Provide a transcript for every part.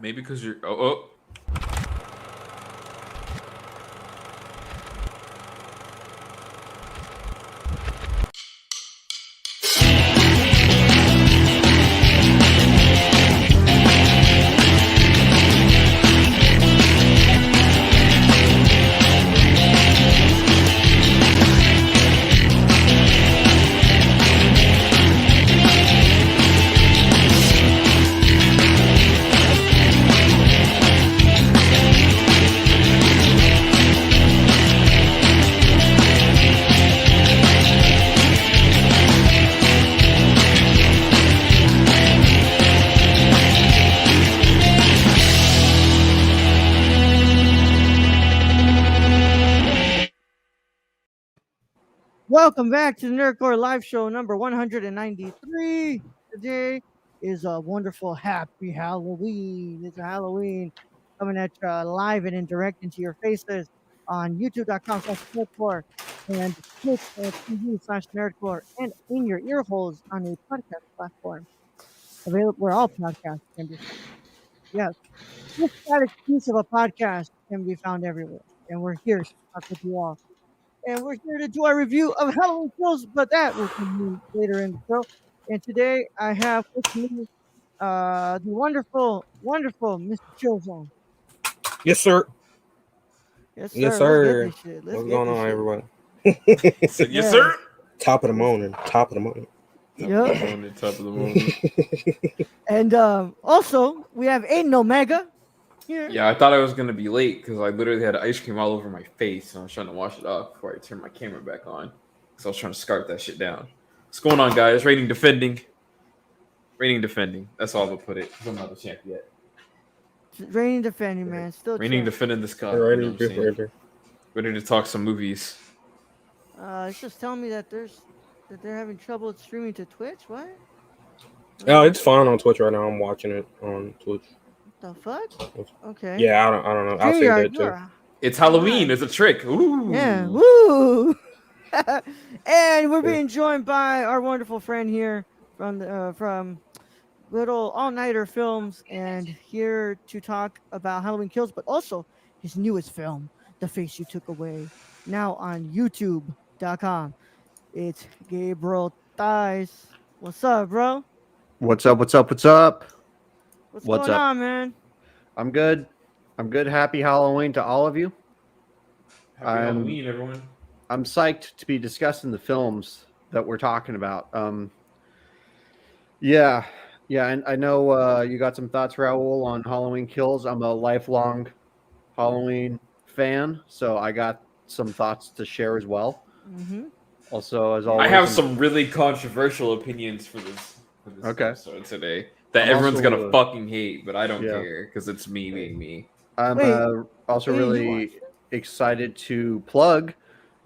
Maybe because you're. Oh. Welcome back to the Nerdcore Live Show number 193. Today is a wonderful, happy Halloween. It's a Halloween coming at you live and in direct into your faces on youtube.com/nerdcore and twitch.tv/nerdcore and in your ear holes on a podcast platform available where all podcasts can be found. Yes, this that exclusive a podcast can be found everywhere, and we're here to talk with you all and we're here to do our review of Halloween Kills, but that will come later in the show. And today I have with me the wonderful, wonderful Mr. Chillzone. Yes, sir. Yes, Yes, sir. Let's get sir. this shit. What's going on, everyone? Yes, sir. Top of the morning. Top of the morning. Yep. Top of the morning. And also, we have Aiden Omega here. Yeah, I thought I was gonna be late because I literally had ice cream all over my face, and I was trying to wash it off before I turned my camera back on. So I was trying to scarf that shit down. What's going on, guys? Rating defending. That's all I'm gonna put it. I'm not the champ yet. Reigning defending, man. Still Rating champ. defending this guy. Ready Ready to talk some movies. It's just telling me that they're having trouble with streaming to Twitch. What? Oh, it's fine on Twitch right now. I'm watching it on Twitch. The fuck? Okay. Yeah, I don't know. I'll say that too. It's Halloween. It's a trick. Ooh. Yeah. Woo. And we're being joined by our wonderful friend here from Little All Nighter Films, and here to talk about Halloween Kills, but also his newest film, The Face You Took Away, now on YouTube.com. It's Gabriel Thies. What's up, bro? What's up? What's What's going up? on, man? I'm good. Happy Halloween to all of you. Happy Halloween, everyone. I'm psyched to be discussing the films that we're talking about. Yeah, and I know you got some thoughts, Raul, on Halloween Kills. I'm a lifelong Halloween fan, so I got some thoughts to share as well. Mm-hmm. Also, as always, I have some really controversial opinions for this episode today that everyone's gonna fucking hate, but I don't care because it's me being me. I'm also really excited to plug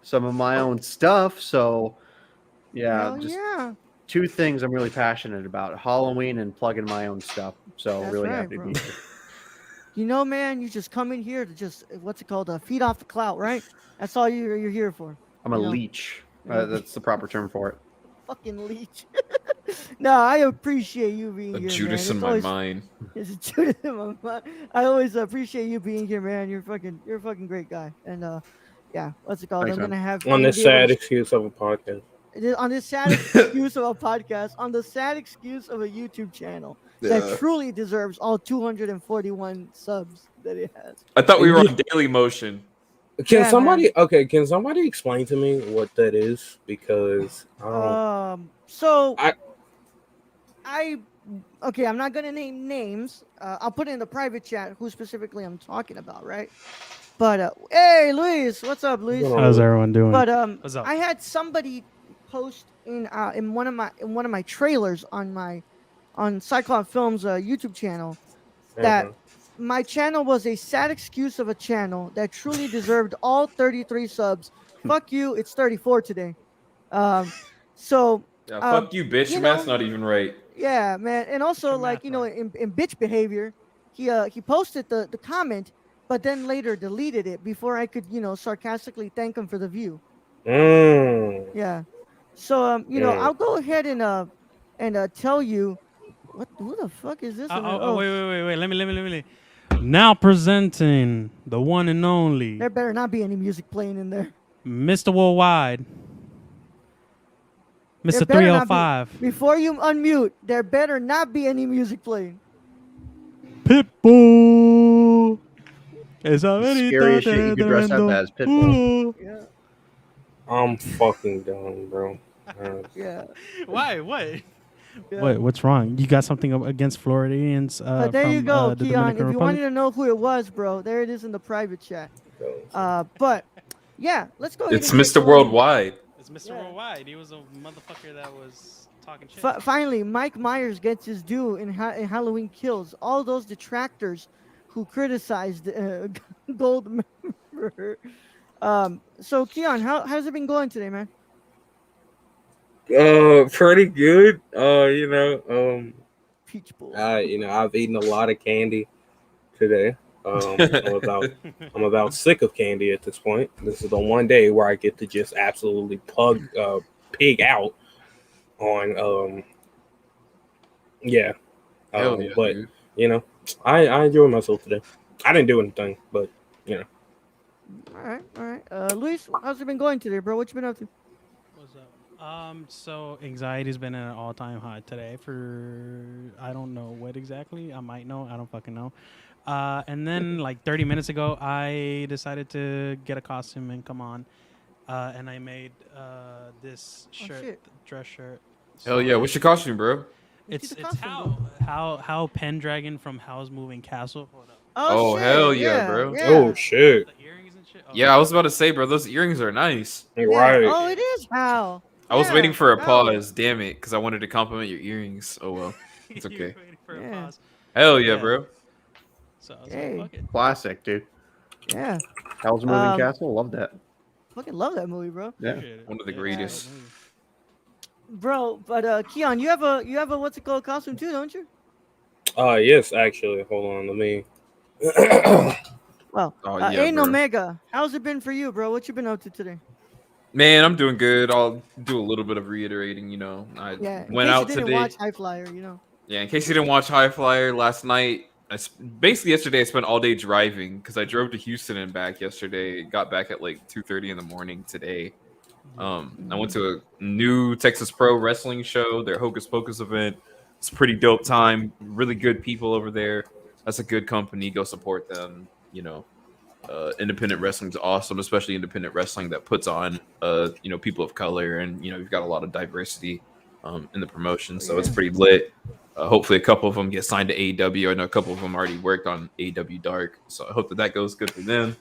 some of my own stuff. So, two things I'm really passionate about: Halloween and plugging my own stuff. So, That's really right, happy to be here. You know, man, you just come in here to just feed off the clout, right? That's all you're here for. I'm a leech. That's the proper term for it. Fucking leech. No, I appreciate you being here. Judas man. in my mind. It's a Judas in my mind. I always appreciate you being here, man. You're a fucking great guy. And what's it called? Thanks, I'm gonna have on this sad excuse of a podcast. On this sad excuse of a podcast, on the sad excuse of a YouTube channel that truly deserves all 241 subs that it has. I thought we were on Daily Motion. Can somebody explain to me what that is? Because I'm not gonna name names. I'll put it in the private chat who specifically I'm talking about, right? But hey, Luis, what's up, Luis? How's everyone doing? But I had somebody post in one of my trailers on Cyclops Films YouTube channel that my channel was a sad excuse of a channel that truly deserved all 33 subs. Fuck you, it's 34 today. Fuck you, bitch. Math's not even right. Yeah, man. And also, in bitch behavior, he posted the comment, but then later deleted it before I could, sarcastically thank him for the view. Yeah. So, I'll go ahead and tell you What? Who the fuck is this? Wait. Let me. Now presenting the one and only There better not be any music playing in there. Mr. Worldwide, There Mr. better not be- 305, Before you unmute, there better not be any music playing. Pitbull. It's already Scariest shit you could dress up as, Pitbull. Yeah. I'm fucking done, bro. Yeah. Why? What? Yeah. Wait, what's wrong? You got something against Floridians? But there you from, go, the Keon. Dominican If you Republic? wanted to know who it was, bro, there it is in the private chat. But yeah, let's go. ahead It's and get Mr. going. Worldwide. It's Mr. Yeah. Worldwide. He was a motherfucker that was talking shit. Finally, Mike Myers gets his due in Halloween Kills. All those detractors who criticized Gold Member. So Keon, how's it been going today, man? Pretty good. Peach Bowl. I've eaten a lot of candy today. I'm about sick of candy at this point. This is the one day where I get to just absolutely pig out on Hell yeah, but dude. I enjoyed myself today. I didn't do anything, but All right. Luis, how's it been going today, bro? What you been up to? What's up? So anxiety's been at an all-time high today for I don't know what exactly. I might know. I don't fucking know. And then like 30 minutes ago, I decided to get a costume and come on. And I made this shirt, shit. dress shirt. Hell yeah. What's your costume, bro? It's the costume, how Pendragon from Howl's Moving Castle. Hold up. Oh, shit, hell yeah, bro. Yeah. oh shit, The earrings and shit. Oh, Yeah, I was about to say, bro, those earrings are nice. you're Yeah. right. Oh, it is Hal. I was Yeah, waiting for a Hal. pause, damn it, because I wanted to compliment your earrings. Oh well, it's You're okay. waiting for a Yeah. pause. Hell yeah, Yeah. bro. So I was Hey. like, fuck it. Classic, dude. Yeah. Hell's Moving Um, Castle. Love that. Fucking love that movie, bro. Yeah. Appreciate it. One of the Yeah, greatest. it's a great movie. Bro, but Keon, you have a what's it called costume too, don't you? Yes, actually. Hold on, let me. Well, Oh, yeah, Ain bro. Omega, how's it been for you, bro? What you been up to today? Man, I'm doing good. I'll do a little bit of reiterating. I Yeah, in went case out you didn't today. watch High Flyer, you know. Yeah, in case you didn't watch High Flyer last night, basically yesterday I spent all day driving because I drove to Houston and back yesterday. Got back at like 2:30 in the morning today. I went to a new Texas Pro Wrestling show, their Hocus Pocus event. It's a pretty dope time. Really good people over there. That's a good company. Go support them. Independent wrestling's awesome, especially independent wrestling that puts on people of color, and you've got a lot of diversity in the promotion, so it's pretty lit. Hopefully a couple of them get signed to AEW. I know a couple of them already worked on AEW Dark, so I hope that goes good for them.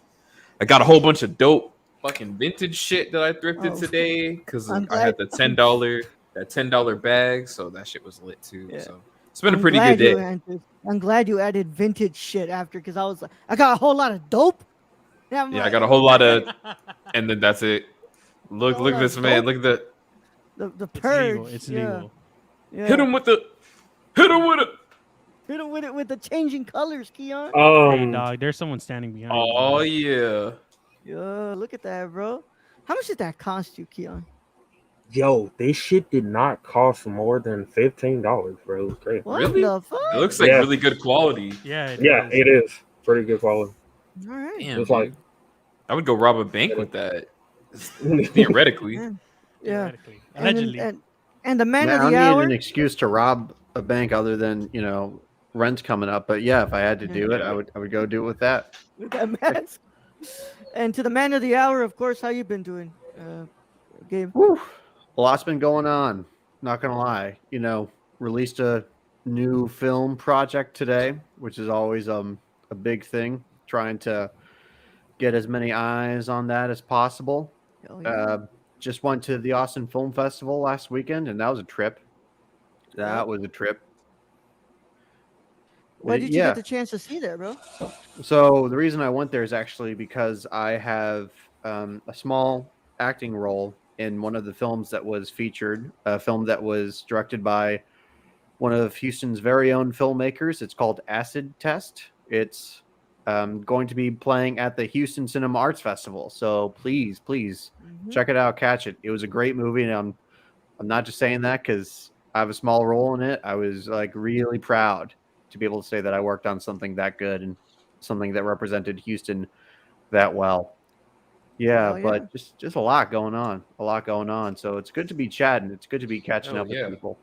I got a whole bunch of dope fucking vintage shit that I thrifted today because I had the $10 bag, so that shit was lit too. Yeah. So it's been a pretty good day. I'm glad you added vintage shit after, because I was like, I got a whole lot of dope. Yeah, I got a whole lot of, and then that's it. Look Hold at on, this man. dope? Look at the the It's purge. legal. It's yeah. legal. Yeah. hit him with it. Hit him with it with the changing colors, Keon. Hey, dog, there's someone standing behind you. Oh yeah. Yeah, look at that, bro. How much did that cost you, Keon? Yo, this shit did not cost more than $15, bro. It was great. What Really? the fuck? It looks like Yeah. really good quality. Yeah, it Yeah, is. it is pretty good quality. All right. Damn, It's like- dude. I would go rob a bank with that. Theoretically. Yeah. Theoretically. And, Allegedly. and the man Man, of I the don't hour. need an excuse to rob a bank other than rent coming up. But yeah, if I had to do it, I would go do it with that. With that mask. And to the man of the hour, of course, how you been doing, Gabe? Whew. A lot's been going on. Not gonna lie, released a new film project today, which is always a big thing. Trying to get as many eyes on that as possible. Hell yeah. Just went to the Austin Film Festival last weekend, and that was a trip. That was a trip. What did you yeah. get the chance to see there, bro? So the reason I went there is actually because I have a small acting role in one of the films that was featured, a film that was directed by one of Houston's very own filmmakers. It's called Acid Test. It's going to be playing at the Houston Cinema Arts Festival. So please Mhm. check it out, catch it. It was a great movie, and I'm not just saying that because I have a small role in it. I was like really proud to be able to say that I worked on something that good and something that represented Houston that well. Yeah, Hell yeah. but just a lot going on. So it's good to be chatting. It's good to be catching Hell up with yeah. people.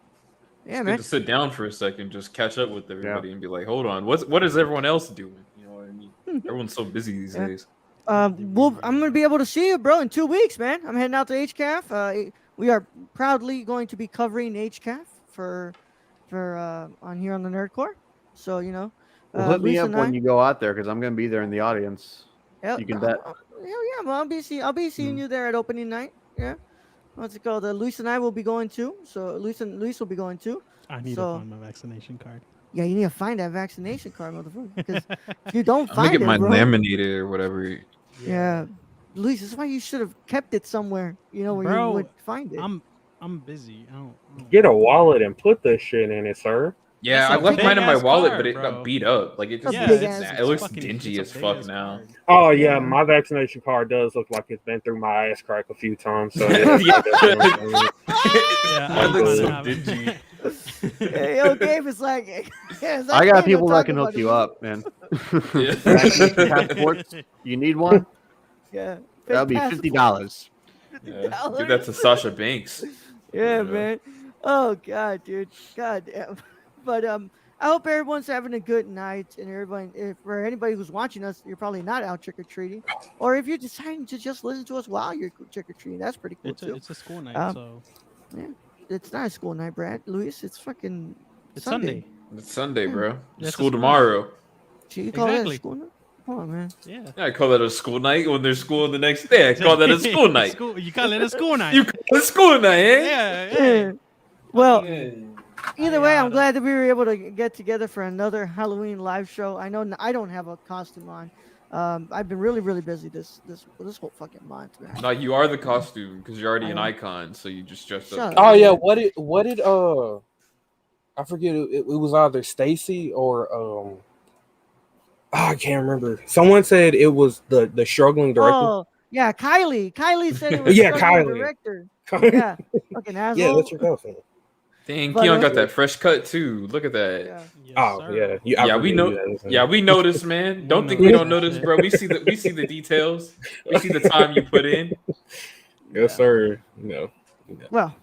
Yeah, It's man. good to sit down for a second, just catch up with everybody and be like, hold on, what is everyone else doing? You know what I mean? Everyone's so busy these Yeah. days. I'm gonna be able to see you, bro, in 2 weeks, man. I'm heading out to HCAF. We are proudly going to be covering HCAF for on here on the Nerdcore. So Well, hit me Luis up and when I. you go out there because I'm going to be there in the audience. Hell, You can bet. hell yeah, man. I'll be seeing you there at opening night. Yeah. What's it called? Luis and I will be going too. So Luis will be going too. I need to So find my vaccination card. yeah, you need to find that vaccination card, motherfucker. Because if you don't I'm gonna find get it, mine bro, laminated or whatever. yeah, Luis, that's why you should have kept it somewhere. You know where you Bro, would find it. I'm busy. I don't Get a wallet and put this shit in it, sir. Yeah, That's I a left mine in my big-ass wallet, card, but it bro. got beat up. Like it It's a just big it's, ass- it looks fucking- dingy it's a as fuck big-ass now. card. Oh yeah, Yeah. my vaccination card does look like it's been through my ass crack a few times. So Yeah. yeah, Yeah, Mine looks mine so have it. dingy. Hey, yo, Gabe is like, yeah, it's like I got Gabe, people don't that talk can about hook it, you man. up, man. Yeah. Vaccination passports. You need one? Yeah, That'll be passport. $50. Yeah. Give that to Sasha Banks. Yeah, Yeah. man. Oh god, dude. God damn. But I hope everyone's having a good night, and everybody, if for anybody who's watching us, you're probably not out trick or treating, or if you're deciding to just listen to us while you're trick or treating, that's pretty cool too. It's a school night, Um, so Yeah, it's not a school night, Brad. Luis, it's fucking it's Sunday. Sunday. It's Sunday, bro. That's a School school. tomorrow. So you call that a Exactly. school night? Come on, man. Yeah. Yeah, I call that a school night when there's school the next day. I call that a school night. You call it a school night. You call it school night, eh? Yeah. Yeah. Hey. Well, Yeah. either way, I'm glad that we were able to get together for another Halloween live show. I know I don't have a costume on. I've been really, really busy this whole fucking month, man. No, you are the costume because you're already an I am. icon, so you just dressed Shut up. up. Oh yeah, what did I forget it was either Stacy or I can't remember. Someone said it was the struggling director. Oh, yeah, Kylie. Kylie said it was Yeah, struggling Kylie. director. Yeah, fucking asshole. Yeah, that's your costume. Dang, But, Keon got that fresh cut too. Look at that. Yeah. Yes, Oh sir. yeah, I Yeah, we forget know. you guys. Yeah, we notice, man. Don't think we don't notice, bro. We see the details. We see the time you put in. Yes, sir. No. Well,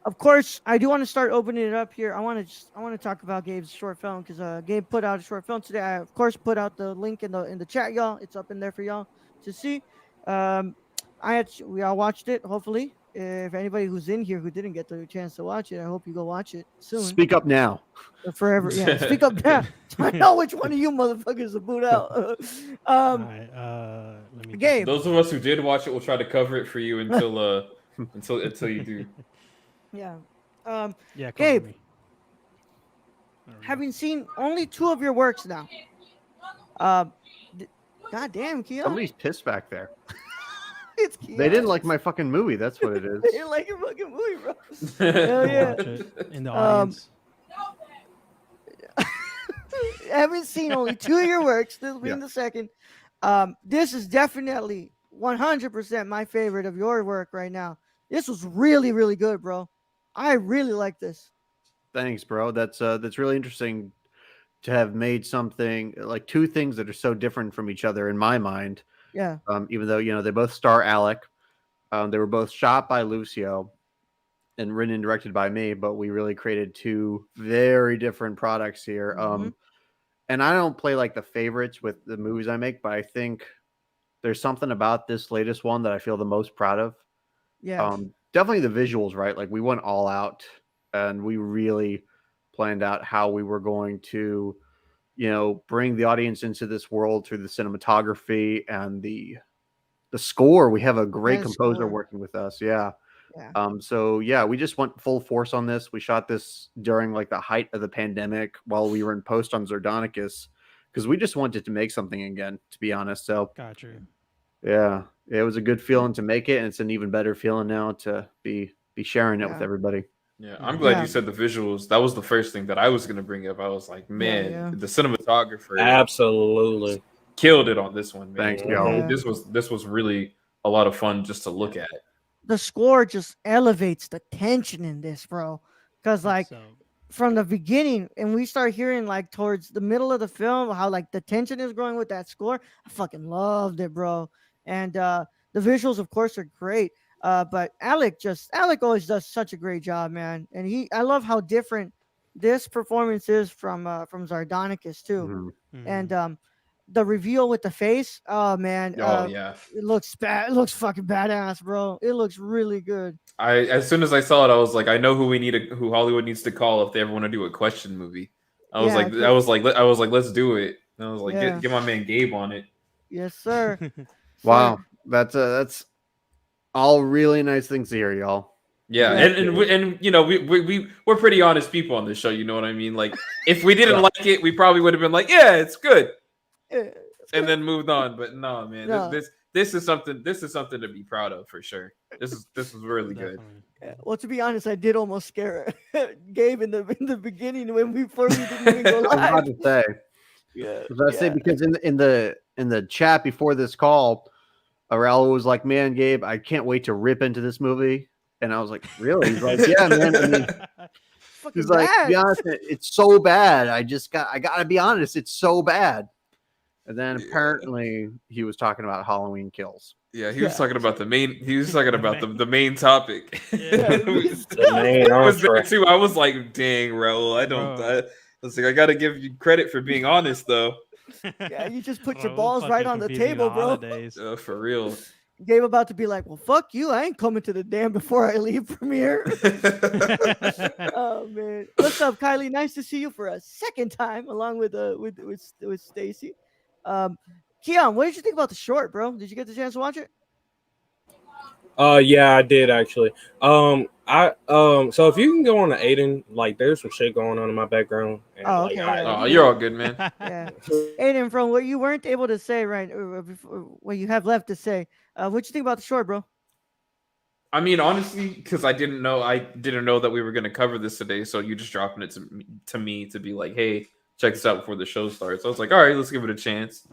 of course, I do want to start opening it up here. I want to talk about Gabe's short film because Gabe put out a short film today. I of course put out the link in the chat, y'all. It's up in there for y'all to see. We all watched it. Hopefully, if anybody who's in here who didn't get the chance to watch it, I hope you go watch it soon. Speak up now. Forever, yeah. Speak up now. I know which one of you motherfuckers to boot out. All right, let me Gabe. Those of us who did watch it will try to cover it for you until until you do. Yeah. Yeah, cover Gabe. me. There we go. Having seen only 2 of your works now. God damn, Keon. Somebody's pissed back there. It's Keon. They didn't like my fucking movie. That's what it is. They didn't like your fucking movie, bro. Hell yeah. Watch it in the audience. Haven't seen only 2 of your works. This will be in the second. This is definitely 100% my favorite of your work right now. This was really, really good, bro. I really like this. Thanks, bro. That's really interesting to have made something like 2 things that are so different from each other in my mind. Yeah. Even though they both star Alec, they were both shot by Lucio and written and directed by me, but we really created 2 very different products here. Mhm. And I don't play like the favorites with the movies I make, but I think there's something about this latest one that I feel the most proud of. Yeah. Definitely the visuals, right? Like we went all out and we really planned out how we were going to, bring the audience into this world through the cinematography and the score. We have a great And composer score. working with us. Yeah. Yeah. So yeah, we just went full force on this. We shot this during like the height of the pandemic while we were in post on Zardonicus because we just wanted to make something again, to be honest. So Got you. yeah, it was a good feeling to make it, and it's an even better feeling now to be sharing it with Yeah. everybody. Yeah, I'm glad Yeah. you said the visuals. That was the first thing that I was gonna bring up. I was like, man, yeah. the cinematographer Absolutely. killed it on this one, man. Thanks, y'all. Yeah. This was really a lot of fun just to look at. the score just elevates the tension in this, bro. Because like So from the beginning, and we start hearing like towards the middle of the film how like the tension is growing with that score. I fucking loved it, bro. And the visuals, of course, are great. But Alec always does such a great job, man. And I love how different this performance is from Zardonicus too. Mhm. And the reveal with the face, oh man, Oh yeah. it looks bad. It looks fucking badass, bro. It looks really good. As soon as I saw it, I was like, I know who Hollywood needs to call if they ever want to do a question movie. I was like, let's do it. And I was like, Yeah. get my man Gabe on it. Yes, sir. Wow, that's all really nice things to hear, y'all. Yeah, Yeah. and you know we're pretty honest people on this show. You know what I mean? Like if we didn't like it, we probably would have been like, yeah, it's good, and then moved on. But no, man, No. this is something to be proud of for sure. This is really good. definitely. Yeah, well, to be honest, I did almost scare Gabe in the beginning before we didn't even go I was about live. to say, Yeah, I was about to say because in the chat before this call, Raul was like, "Man, Gabe, I can't wait to rip into this movie." And I was like, "Really?" He's like, "Yeah, man." I mean, fucking he's like, "To bad. be honest, it's so bad. I gotta be honest, it's so bad." And then apparently he was talking about Halloween Kills. Yeah, he was talking about the main. He was talking about the main topic. Yeah. The main I was there entree. too. I was like, dang, Raul, I was like, I gotta give you credit for being honest though. Yeah, you just put your Raul balls right fucking on the confusing table, bro. holidays. For real. Gabe about to be like, "Well, fuck you. I ain't coming to the damn before I leave from here." Oh man, what's up, Kylie? Nice to see you for a second time, along with Stacy. Keon, what did you think about the short, bro? Did you get the chance to watch it? Yeah, I did actually. So if you can go on to Aiden, like there's some shit going on in my background. And, Oh, like, okay, I- yeah. Oh, you're all good, man. Yeah, Aiden, from what you weren't able to say, right? Before, what you have left to say, what you think about the short, bro? I mean, honestly, because I didn't know that we were going to cover this today. So you just dropping it to me to be like, hey, check this out before the show starts. I was like, all right, let's give it a chance.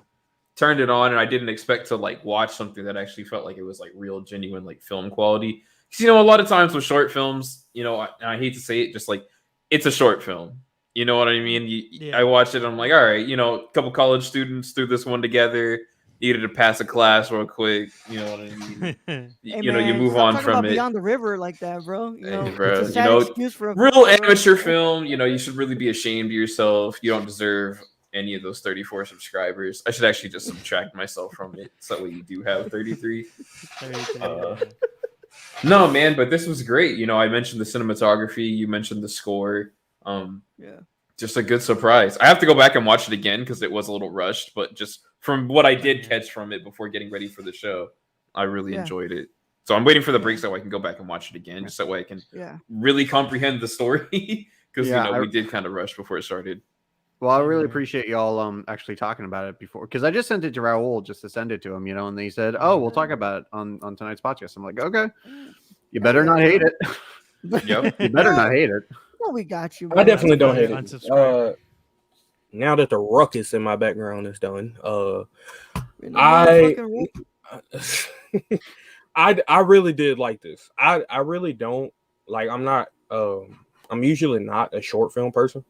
Turned it on, and I didn't expect to like watch something that actually felt like it was like real, genuine, like film quality. Because you know, a lot of times with short films, you know, I hate to say it, just like it's a short film. You know what I mean? Yeah. I watched it. I'm like, all right, you know, a couple college students threw this one together. Needed to pass a class real quick. You know what I mean? Hey, You know, you man, move stop on talking from about it. Beyond the River like that, bro. You know, Hey, bro, it's a you sad know, excuse for a real for a- amateur film. You know, you should really be ashamed of yourself. You don't deserve any of those 34 subscribers. I should actually just subtract myself from it, so that way you do have 33. 33, No, man, but this was great. You know, I mentioned the cinematography. You mentioned the score. Yeah. Just a good surprise. I have to go back and watch it again because it was a little rushed, but just from what I did catch from it before getting ready for the show, I really enjoyed it. So I'm waiting for the break so I can go back and watch it again, just that way I can really comprehend the story because you know we did kind of rush before it started. Well, I really appreciate y'all actually talking about it before, because I just sent it to Raul just to send it to him, you know, and he said, "Oh, we'll talk about it on tonight's podcast." I'm like, "Okay, you better not hate it." Yep. You better not hate it. No, we got you. I Bro. definitely don't hate Unsubscribe. it. Now that the ruckus in my background is done, In the motherfucking room. I really did like this. I really don't like. I'm not. I'm usually not a short film person,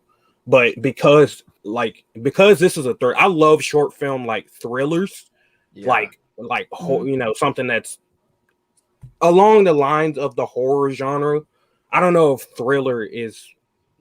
but because this is a third. I love short film like thrillers, Yeah. you know, something that's along the lines of the horror genre. I don't know if thriller is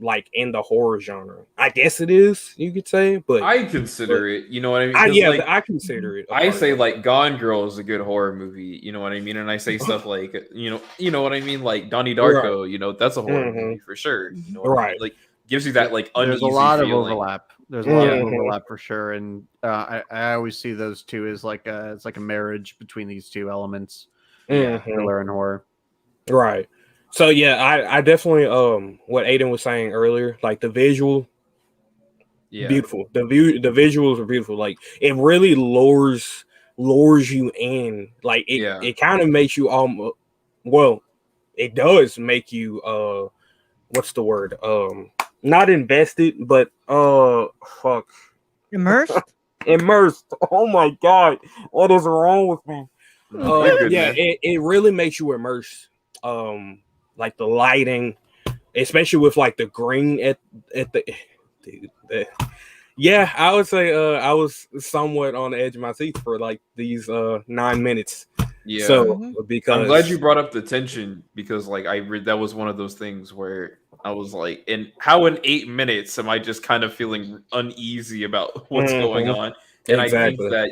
like in the horror genre. I guess it is, you could say, but I consider it. You know what I mean? 'Cause, like, I consider it. I say like Gone Girl is a good horror movie. You know what I mean? And I say stuff like you know what I mean? Like Donnie Darko. You know, that's a horror movie for sure. You know what I mean? Like gives you that like uneasy There's a lot feeling. of overlap. There's a lot of overlap for sure, and I always see those two as like it's like a marriage between these two elements, thriller and horror. Right. So yeah, I definitely what Aiden was saying earlier, like the visual, beautiful. The visuals are beautiful. Like it really lures you in. Like it kind of makes you almost. Well, it does make you what's the word? Not invested, but Immersed. immersed. Oh my god, what is wrong with me? My Yeah, goodness. it really makes you immerse. Like the lighting, especially with like the green at the. Dude, yeah, I would say I was somewhat on the edge of my seat for like these 9 minutes. Yeah. So Mhm. because I'm glad you brought up the tension because like that was one of those things where I was like, in 8 minutes am I just kind of feeling uneasy about what's going Mhm. on? And I think Exactly. that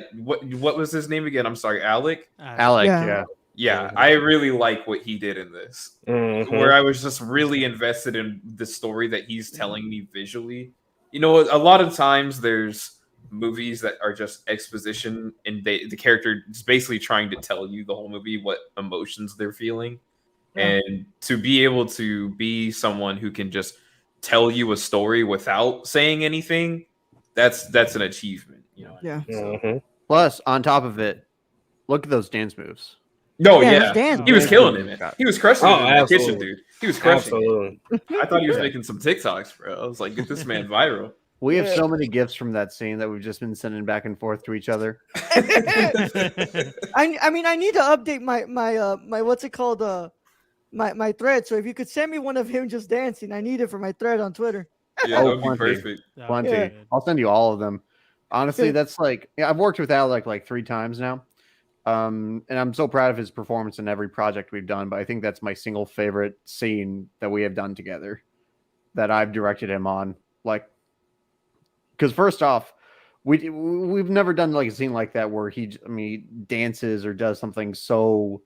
what was his name again? I'm sorry, Alec. Alec, Yeah. yeah. Yeah, Mhm. I really like what he did in this. Mhm. Where I was just really invested in the story that he's telling me visually. You know, a lot of times there's movies that are just exposition and the character is basically trying to tell you the whole movie what emotions they're feeling. Yeah. And to be able to be someone who can just tell you a story without saying anything, that's an achievement, you know what I Yeah. mean? So Mhm. Plus, on top of it, look at those dance moves. no, Yeah, his yeah. dance He was Yeah. killing moves it, man. got- He was crushing Oh, it in that kitchen, absolutely. dude. He was crushing it. Absolutely. I thought he was Yeah. making some TikToks, bro. I was like, get this man viral. We have Yeah. so many gifts from that scene that we've just been sending back and forth to each other. I mean, I need to update my what's it called my thread. So if you could send me one of him just dancing, I need it for my thread on Twitter. Yeah, that Oh, would be plenty. perfect. Plenty. Yeah. I'll send you all of them. Honestly, that's like I've worked with Alec like 3 times now. And I'm so proud of his performance in every project we've done, but I think that's my single favorite scene that we have done together that I've directed him on. Like, because first off, we've never done like a scene like that where he dances or does something so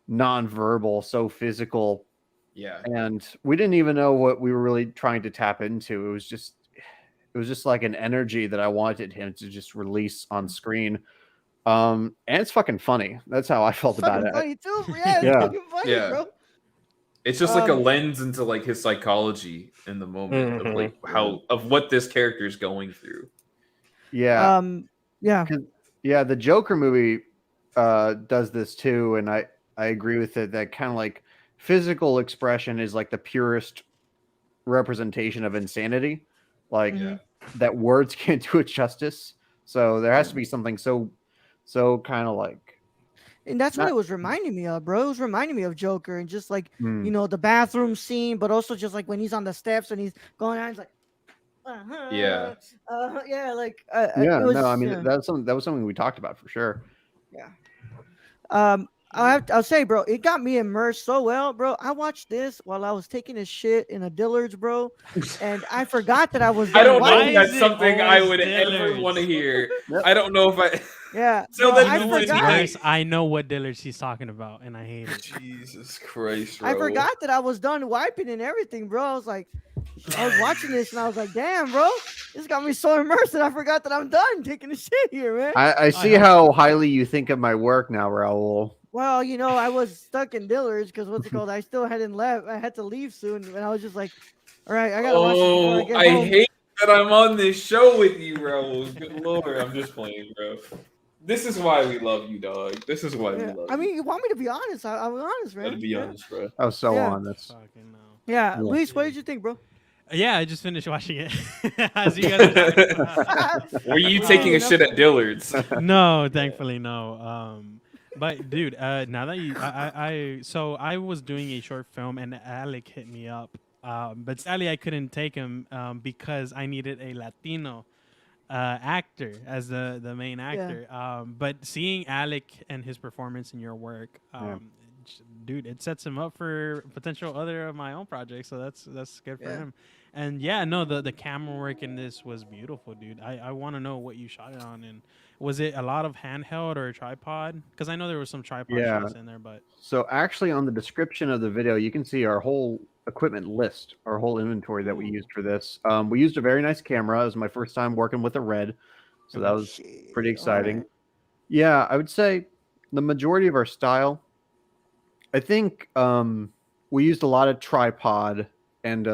non-verbal, so physical, Yeah. and we didn't even know what we were really trying to tap into. It was just like an energy that I wanted him to just release on screen. And it's fucking funny. That's how I felt It's about fucking it. funny too. Yeah, it's Yeah. fucking funny, Yeah. bro. It's just like a Um, lens into like his psychology in the moment of like Mhm. what this character is going through. Yeah. yeah. Yeah, the Joker movie does this too, and I agree with it. That kind of like physical expression is like the purest representation of insanity. Like Mhm. that words can't do it justice. So there has to be something so kind of like And that's what not it was reminding me of, bro. It was reminding me of Joker and just like, mm, the bathroom scene, but also just like when he's on the steps and he's going on, he's like, Yeah. yeah, like yeah. it No, I was, mean yeah, that was something we talked about for sure. yeah. I'll say, bro, it got me immersed so well, bro. I watched this while I was taking a shit in a Dillard's, bro, and I forgot that I was I done don't know Why if is wiping. that's it something I always would ever want to Dillard's? hear. Yep. I don't know if I Yeah, so bro, then I You know what's forgot. worse? I know what Dillard's he's talking about, and I hate it. Jesus Christ, I bro. forgot that I was done wiping and everything, bro. I was like, I was watching this and I was like, damn, bro, this got me so immersed that I forgot that I'm done taking a shit here, man. I see hope how highly you think of my work now, Raul. Well, I was stuck in Dillard's because what's it called? I still hadn't left. I had to leave soon, and I was just like, all right, I gotta watch this before I Oh, get I home. hate that I'm on this show with you, bro. Good lord, I'm just playing, bro. This is why we love you, dog. This is why we Yeah. love I you. mean, you want me to be honest? I'm honest, Gotta man. be honest, bro. I was so Yeah. honest. Fucking no. Yeah, Yeah. Luis, what did you think, bro? Yeah, I just finished watching it. As you guys are talking about. Were you Wow. taking a shit at Dillard's? No, thankfully no. But dude, now that so I was doing a short film and Alec hit me up. But sadly I couldn't take him because I needed a Latino actor as the main actor. But seeing Alec and his performance in your work, dude, it sets him up for potential other of my own projects. So that's good for Yeah. him. And yeah, no, the camera work in this was beautiful, dude. I want to know what you shot it on, and was it a lot of handheld or a tripod? Because I know there was some tripod Yeah. shots in there, but So actually, on the description of the video, you can see our whole equipment list, our whole inventory that we used for this. We used a very nice camera. It was my first time working with a Red, so that was Shit, pretty exciting. alright. Yeah, I would say the majority of our style. I think we used a lot of tripod, and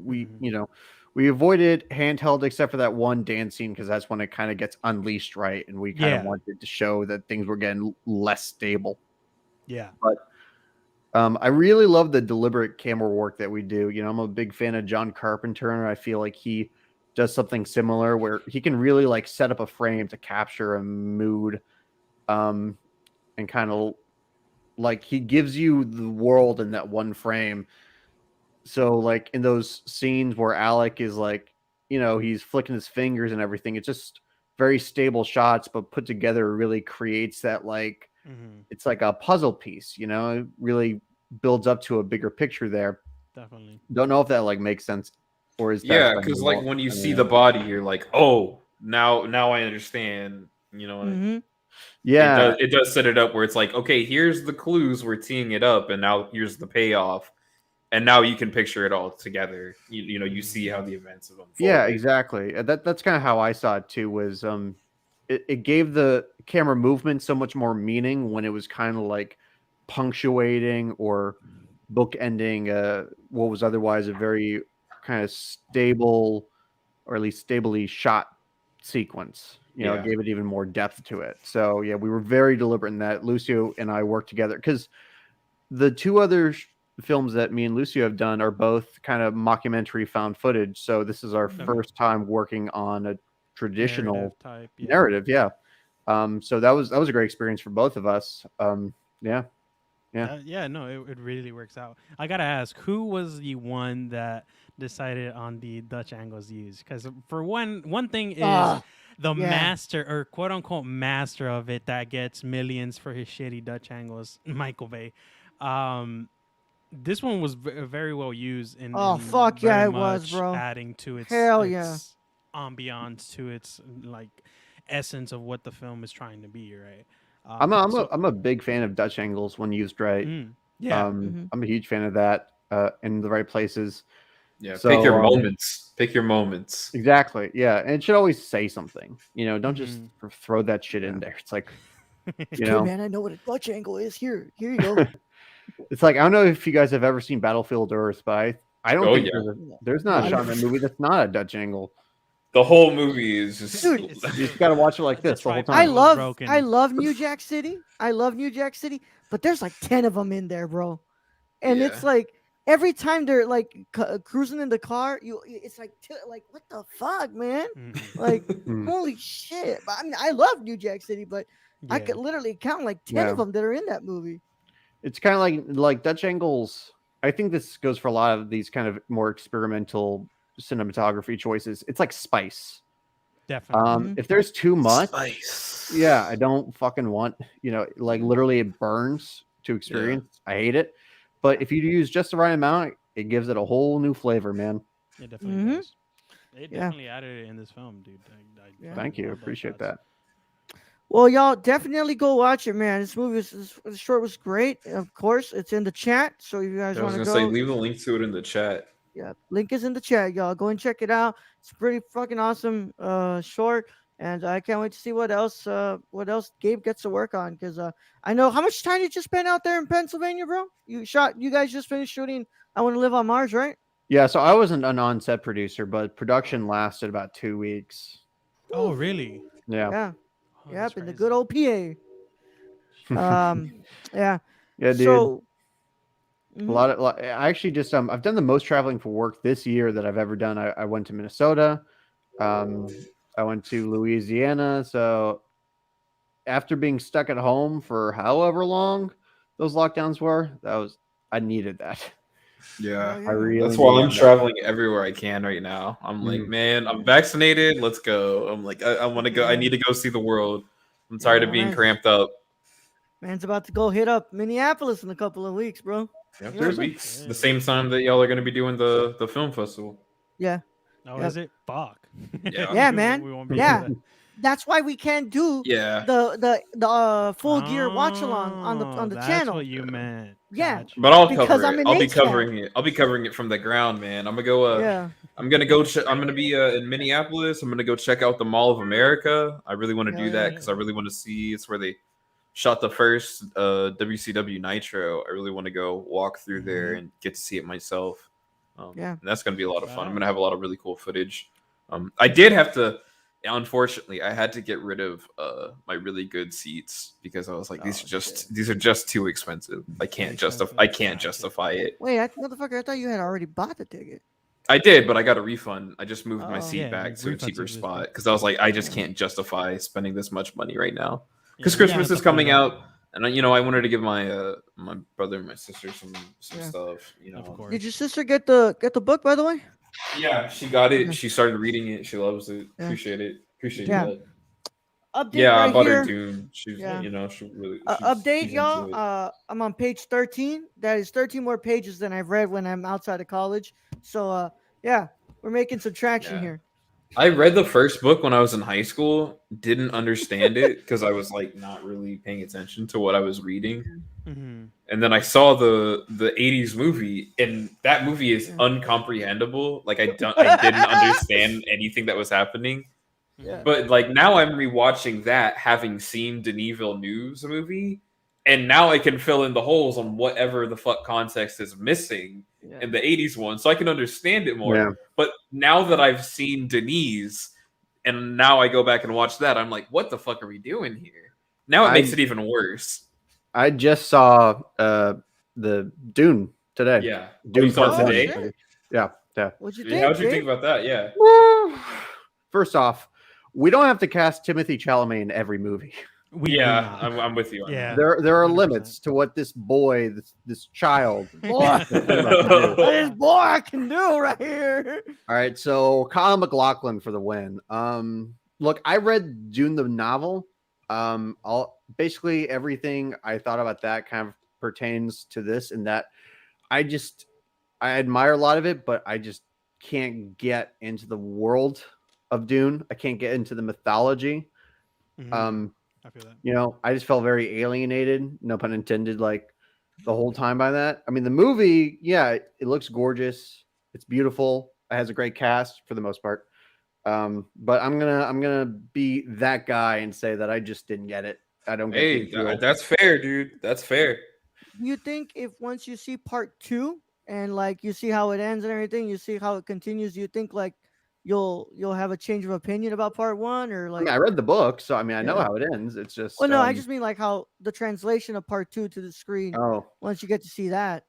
we avoided handheld except for that one dance scene because that's when it kind of gets unleashed, right? And we kind of Yeah. wanted to show that things were getting less stable. yeah, I really love the deliberate camera work that we do. I'm a big fan of John Carpenter, and I feel like he does something similar where he can really like set up a frame to capture a mood. and kind of like he gives you the world in that one frame. So like in those scenes where Alec is like, he's flicking his fingers and everything, it's just very stable shots, but put together really creates that like it's like a puzzle piece, it really builds up to a bigger picture there. Definitely. Don't know if that like makes sense, or is that Yeah, because like when you see the body, you're like, oh, now I understand. yeah, it does set it up where it's like, okay, here's the clues, we're teeing it up, and now here's the payoff, and now you can picture it all together. You see how the events have unfolded. Yeah, exactly. That's kind of how I saw it too. Was it gave the camera movement so much more meaning when it was kind of like punctuating or bookending what was otherwise a very kind of stable, or at least stably shot sequence. It gave it even more depth to it. So yeah, we were very deliberate in that. Lucio and I worked together because the two other films that me and Lucio have done are both kind of mockumentary found footage. So this is our first time working on a traditional narrative. Yeah. So that was a great experience for both of us. Yeah. No, it really works out. I gotta ask, who was the one that decided on the Dutch angles used? Because for one thing is the master, or quote unquote master of it, that gets millions for his shitty Dutch angles, Michael Bay. This one was very well used in fuck yeah, it was, bro. adding to its ambiance, to its like essence of what the film is trying to be, right? I'm a big fan of Dutch angles when used right. I'm a huge fan of that in the right places. Yeah, so, pick your moments. Pick your moments. Exactly. Yeah, and it should always say something. Don't just throw that shit in there. It's like, hey, man, I know what a Dutch angle is. Here you go. It's like, I don't know if you guys have ever seen Battlefield Earth, but I don't think there's not a shot in that movie that's not a Dutch angle. The whole movie is just... Dude, you just got to watch it like this the whole time. I love New Jack City. But there's like 10 of them in there, bro. And it's like every time they're like cruising in the car, it's like what the fuck, man? Like holy shit. But I mean, I love New Jack City, but I could literally count like 10 of them that are in that movie. It's kind of like Dutch angles. I think this goes for a lot of these kind of more experimental cinematography choices. It's like spice. Definitely. If there's too much spice, I don't fucking want, like literally it burns to experience. I hate it. But if you use just the right amount, it gives it a whole new flavor, man. It definitely does. They definitely added it in this film, dude. Thank you. Appreciate that. Well, y'all definitely go watch it, man. This movie the short was great. Of course, it's in the chat, so if you guys want to go, say leave the link to it in the chat. Yeah, link is in the chat, y'all. Go and check it out. It's pretty fucking awesome, short, and I can't wait to see what else Gabe gets to work on. Because I know how much time did you spend out there in Pennsylvania, bro? You guys just finished shooting I Want to Live on Mars, right? Yeah, so I wasn't an on-set producer, but production lasted about 2 weeks. Oh, really? Yeah. Yep, in the good old PA. Yeah. Yeah, dude. So, I actually just I've done the most traveling for work this year that I've ever done. I went to Minnesota. I went to Louisiana. So after being stuck at home for however long those lockdowns were, I needed that. Yeah, I really. That's why I'm traveling everywhere I can right now. I'm like, man, I'm vaccinated. Let's go. I'm like, I want to go. I need to go see the world. I'm tired of being cramped up. Man's about to go hit up Minneapolis in a couple of weeks, bro. Yeah, 3 weeks. The same time that y'all are going to be doing the film festival. Yeah. Oh, is it? Fuck. Yeah, man. We won't be that's why we can't do the full gear watch along on the channel. That's what you meant. Yeah, gotcha. But I'll cover it. I'll be covering it. I'll be covering it from the ground, man. I'm gonna go. I'm gonna go. I'm gonna be in Minneapolis. I'm gonna go check out the Mall of America. I really want to do that because I really want to see. It's where they shot the first WCW Nitro. I really want to go walk through there and get to see it myself. And that's gonna be a lot of fun. I'm gonna have a lot of really cool footage. I did have to. Unfortunately, I had to get rid of my really good seats because I was like, these are just too expensive. I can't justify it. Wait, motherfucker! I thought you had already bought the ticket. I did, but I got a refund. I just moved my seat back to a cheaper spot because I was like, I just can't justify spending this much money right now because Christmas is coming out. And I wanted to give my my brother and my sister some Yeah. stuff. Of course. Did your sister get the book, by the way? Yeah, she got it. Okay. She started reading it. She loves it. Yeah. Appreciate it. Appreciate Yeah. that. Update Yeah, I right bought her here. Dune. She's Yeah. she really Update, she's y'all. into it. I'm on page 13. That is 13 more pages than I've read when I'm outside of college. So yeah, we're making some traction Yeah. here. I read the first book when I was in high school. Didn't understand it because I was like not really paying attention to what I was reading. Mm-hmm. And then I saw the '80s movie, and that movie is Yeah. uncomprehendable. Like I didn't understand anything that was happening. Yeah. But like now I'm rewatching that, having seen Denis Villeneuve's movie, and now I can fill in the holes on whatever the fuck context is missing Yeah. in the '80s one, so I can understand it more. Yeah. But now that I've seen Denis, and now I go back and watch that, I'm like, what the fuck are we doing here? Now it makes it even worse. I just saw the Dune today. Yeah, Dune you saw Part it One. today? shit. Yeah. What'd you Yeah, think? how'd you Gabe? think about that? Yeah. First off, we don't have to cast Timothy Chalamet in every movie. We do Yeah, not. I'm with you on Yeah. There are 100%. limits to what this boy, this child. Boy, that. what this boy can do right here. All right, so Kyle MacLachlan for the win. Look, I read Dune the novel. Basically everything I thought about that kind of pertains to this, in that I admire a lot of it, but I just can't get into the world of Dune. I can't get into the mythology. Mhm. I feel that. I just felt very alienated, no pun intended, like the whole time by that. I mean, the movie, yeah, it looks gorgeous. It's beautiful. It has a great cast for the most part. But I'm gonna be that guy and say that I just didn't get it. I don't get the Hey, appeal. that's fair, dude. That's fair. You think if once you see part 2 and like you see how it ends and everything, you see how it continues, you think like you'll have a change of opinion about part 1, or I like? mean, I read the book, so I mean, I know Yeah. how it ends. It's just Well, no, I just mean like how the translation of part 2 to the screen. oh, Once you get to see that,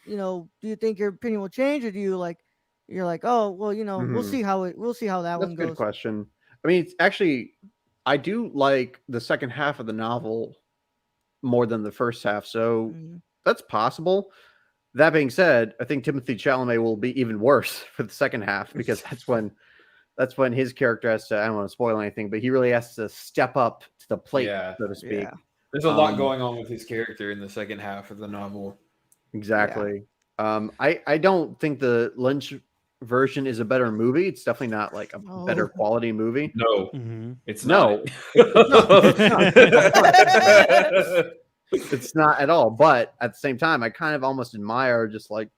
do you think your opinion will change, or do you like you're like, oh well, we'll Mhm. see how that that's one a good goes. question. I mean, it's actually, I do like the second half of the novel more than the first half, so Mhm. that's possible. That being said, I think Timothy Chalamet will be even worse for the second half, because that's when his character has to, I don't want to spoil anything, but he really has to step up to the plate, Yeah. so to speak. Yeah. There's a lot going on with his character in the second half of the novel. Exactly. I don't think the Lynch version is a better movie. It's definitely not like a better No. quality movie. No, Mhm. it's No, not. it's not at all. But at the same time, I kind of almost admire, just like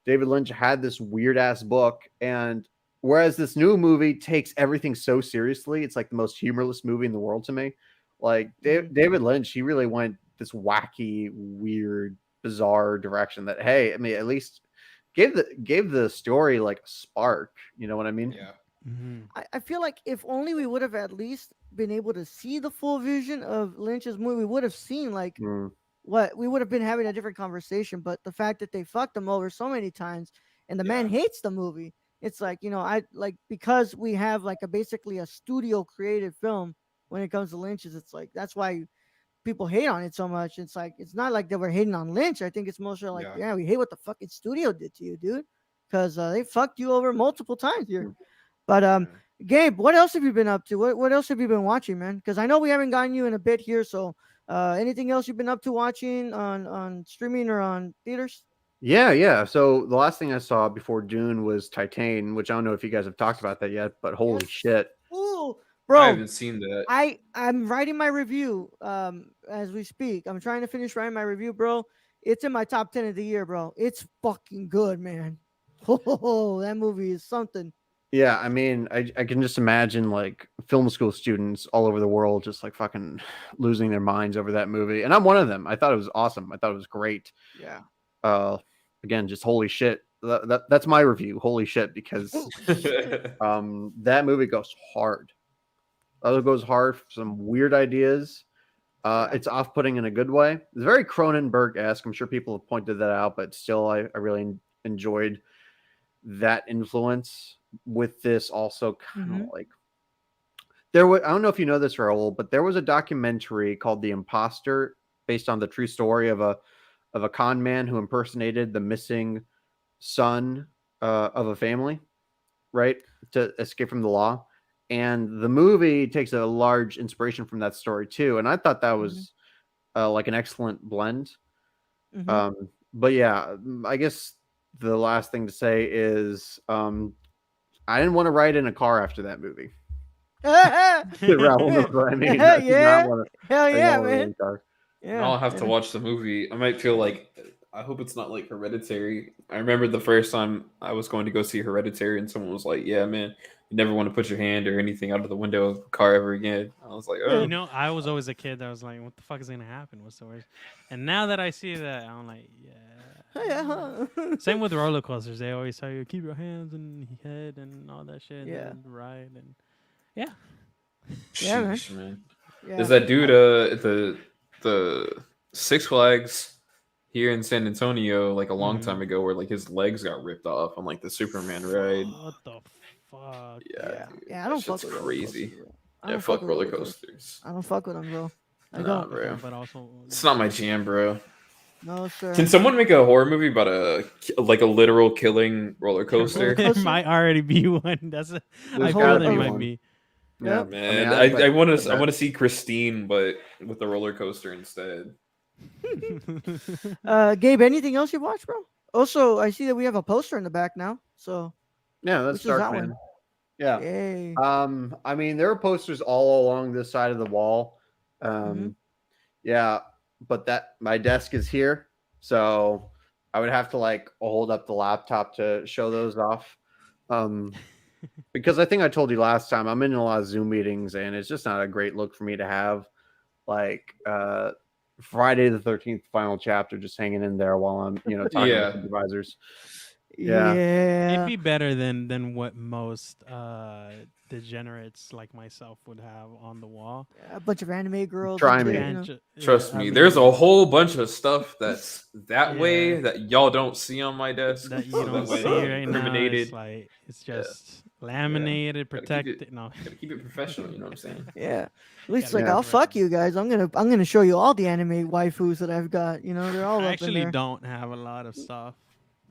David Lynch had this weird ass book, and whereas this new movie takes everything so seriously, it's like the most humorless movie in the world to me. Like David Lynch, he really went this wacky, weird, bizarre direction that, hey, I mean, at least gave the story like a spark. You know what I mean? Yeah. Mhm. I feel like if only we would have at least been able to see the full vision of Lynch's movie, we would have seen like Mm. what we would have been having a different conversation. But the fact that they fucked him over so many times and the man Yeah. hates the movie, it's like, I like, because we have like basically a studio created film when it comes to Lynch's, it's like that's why people hate on it so much. It's like it's not like they were hating on Lynch. I think it's mostly like, Yeah. yeah, we hate what the fucking studio did to you, dude, because they fucked you over multiple times here. Mm. But Yeah. Gabe, what else have you been up to? What else have you been watching, man? Because I know we haven't gotten you in a bit here. So anything else you've been up to watching on streaming or on theaters? Yeah. So the last thing I saw before Dune was Titan, which I don't know if you guys have talked about that yet, but holy Yes. shit. Ooh, I bro, haven't seen that. I'm writing my review as we speak. I'm trying to finish writing my review, bro. It's in my top 10 of the year, bro. It's fucking good, man. Oh, that movie is something. Yeah, I mean, I can just imagine like film school students all over the world just like fucking losing their minds over that movie. And I'm one of them. I thought it was awesome. I thought it was great. Yeah. Again, just holy shit. That's my review. Holy shit, because that movie goes hard. It goes hard for some weird ideas. Yeah. It's off-putting in a good way. It's very Cronenberg-esque. I'm sure people have pointed that out, but still, I really enjoyed that influence with this. Also, kind of like I don't know if you know this, Raul, but there was a documentary called The Imposter based on the true story of a con man who impersonated the missing son of a family, right, to escape from the law. And the movie takes a large inspiration from that story too. And I thought that was like an excellent blend. But yeah, I guess the last thing to say is I didn't want to ride in a car after that movie. Raul knows what I mean. I did not wanna- Hell I did yeah, not wanna ride in man. a car. Yeah. I'll have to watch the movie. I might feel like I hope it's not like Hereditary. I remember the first time I was going to go see Hereditary, and someone was like, "Yeah, man, you never want to put your hand or anything out of the window of a car ever again." I was like, "Oh, You know, I was always a kid that was like, "What the fuck is gonna happen? What's the worst?" And now that I see that, I'm like, "Yeah." Same with roller coasters. They always tell you keep your hands and head and all that shit. Yeah. And ride and yeah. Yeah, man. sheesh, man." Yeah. There's that dude at the Six Flags here in San Antonio like a long time ago where like his legs got ripped off on like the Superman ride. What the fuck? Yeah, Yeah. dude, Yeah, I that don't shit's fuck with crazy. roller coasters, bro. I Yeah, don't fuck with roller coasters. I don't fuck with them, bro. I Nah, don't. bro. But also, It's not my jam, bro. No, sir. Can someone make a horror movie about a literal killing roller coaster? Roller there coaster? might already be one. That's a. There's I feel gotta there be might one. be. Yeah, Yep. Man, I'd I want bet to see Christine, but with the roller coaster instead. Gabe, anything else you watched, bro? Also, I see that we have a poster in the back now. So, Yeah, that's which is that Dark one? Man. Yeah. Yay. I mean, there are posters all along this side of the wall. Yeah, but that my desk is here, so I would have to like hold up the laptop to show those off. Because I think I told you last time I'm in a lot of Zoom meetings, and it's just not a great look for me to have like Friday the 13th final chapter just hanging in there while I'm talking Yeah. to supervisors. It'd be better than what most degenerates like myself would have on the wall. A bunch of anime girls. Try and me. shit, you know? Trust I me, mean, there's a whole bunch of stuff that's that Yeah. way that y'all don't see on my desk. that you so don't way see I'm right now. incriminated. It's like it's just laminated, Gotta keep protected. No, Gotta keep it professional, you know what I'm saying? Yeah. At least Gotta like be I'll fuck professional. you guys. I'm gonna show you all the anime waifus that I've got. You know, they're all I up in actually there. don't have a lot of stuff.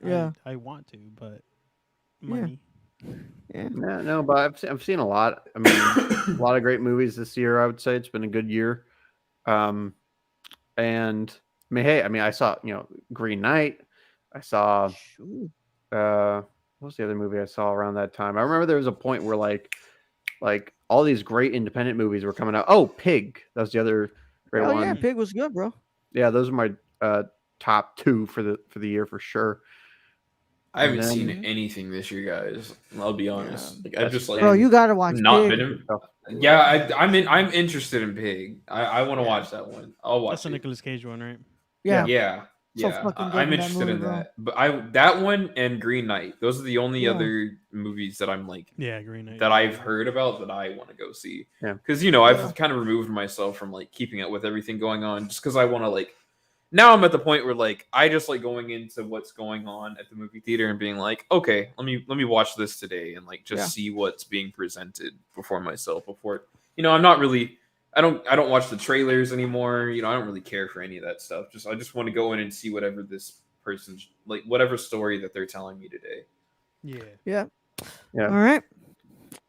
Yeah. I want to, but money. Yeah. No, but I've seen a lot. I mean, a lot of great movies this year. I would say it's been a good year. And I mean, hey, I mean, I saw Green Knight. I saw Shoot. what was the other movie I saw around that time? I remember there was a point where like all these great independent movies were coming out. Oh, Pig. That was the other great Oh one. yeah, Pig was good, bro. Yeah, those are my top two for the year for sure. I haven't And seen then- anything this year, guys. I'll be honest. Like, I That's just like Bro, you gotta watch not Pig. been. Yeah, I'm interested in Pig. I want to watch that one. I'll watch That's a it. Nicolas Cage one, right? Yeah. Yeah, So yeah. fucking good I'm in that interested movie, in bro. that. But that one and Green Knight. Those are the only Yeah. other movies that I'm like Yeah, Green Knight. that I've heard about that I want to go see. Yeah. Because I've kind of removed myself from like keeping up with everything going on, just because I want to like. Now I'm at the point where like I just like going into what's going on at the movie theater and being like, okay, let me watch this today and like just see what's being presented before myself. Before I'm not really. I don't watch the trailers anymore. I don't really care for any of that stuff. I just want to go in and see whatever this person's like whatever story that they're telling me today. Yeah. All right.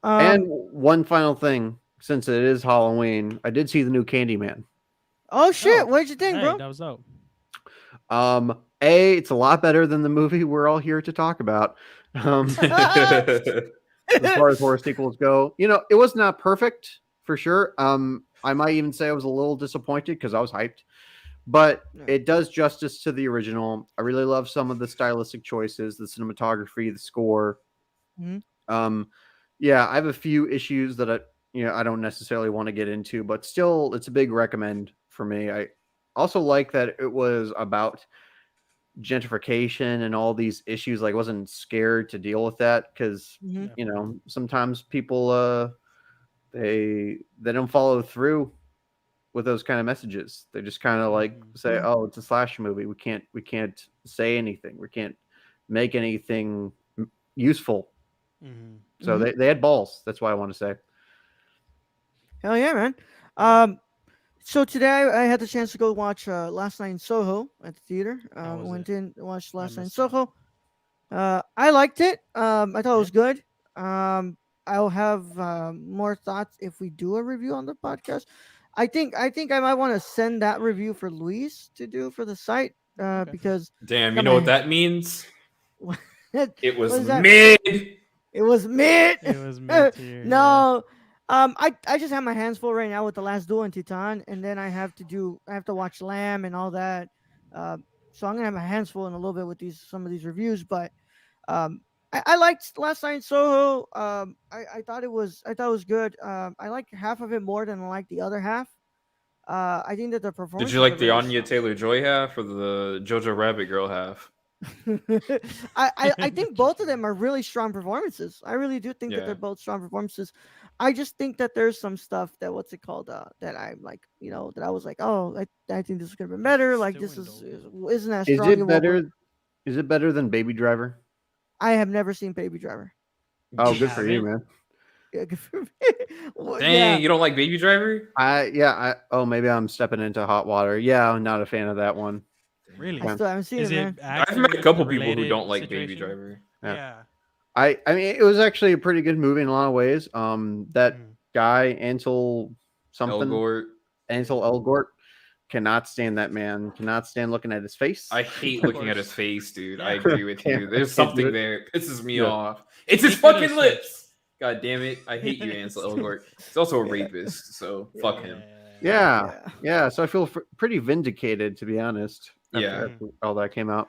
And one final thing, since it is Halloween, I did see the new Candyman. Oh shit! What'd you think, Hey, bro? that was dope. It's a lot better than the movie we're all here to talk about. As far as horror sequels go, it was not perfect for sure. I might even say I was a little disappointed because I was hyped, but it does justice to the original. I really love some of the stylistic choices, the cinematography, the score. Yeah, I have a few issues that I don't necessarily want to get into, but still, it's a big recommend for me. I also like that it was about gentrification and all these issues. Like, I wasn't scared to deal with that because sometimes people they don't follow through with those kind of messages. They just kind of like say, "Oh, it's a slash movie. We can't say anything. We can't make anything useful." So they had balls. That's why I want to say. Hell yeah, man. So today I had the chance to go watch Last Night in Soho at the theater. How was Went it? in, watched I Last Night in missed out. Soho. I liked it. I thought it was Yeah. good. I'll have more thoughts if we do a review on the podcast. I think I might want to send that review for Luis to do for the site Okay. because Damn, you got know my- what that means? It was What is that? mid. It was mid. It was mid tier. No. I just have my hands full right now with The Last Duel and Titan, and then I have to watch Lamb and all that. So I'm gonna have my hands full in a little bit with some of these reviews, but I liked Last Night in Soho. I thought it was good. I liked half of it more than I liked the other half. I think that the performance. Did you like the Anya Taylor-Joy half or the Jojo Rabbit girl half? I think both of them are really strong performances. I really do think that Yeah. they're both strong performances. I just think that there's some stuff that that I'm like, that I was like, oh, I think this could have been better. Like Still this indulgent. isn't as Is strong. it better? Is it better than Baby Driver? I have never seen Baby Driver. Oh, You good for you, haven't? man. Yeah, good for me. Well, Dang, yeah. you don't like Baby Driver? Maybe I'm stepping into hot water. Yeah, I'm not a fan of that one. Really? I still haven't seen Is it, it man. I've met a couple people who actor-related don't like Baby situation? Driver. Yeah. Yeah. I mean, it was actually a pretty good movie in a lot of ways. That guy Ansel something, Ansel Elgort, cannot stand that man. Cannot stand looking at his face. I hate looking at his face, dude. I Yeah. agree with Yeah. you. There's Can't do something it. there. It pisses me Yeah. off. It's his He could've fucking switched. lips. God damn it. I hate you, Ansel Elgort. He's also a rapist, so fuck him. Yeah. So I feel pretty vindicated, to be honest. Yeah. After all that came out.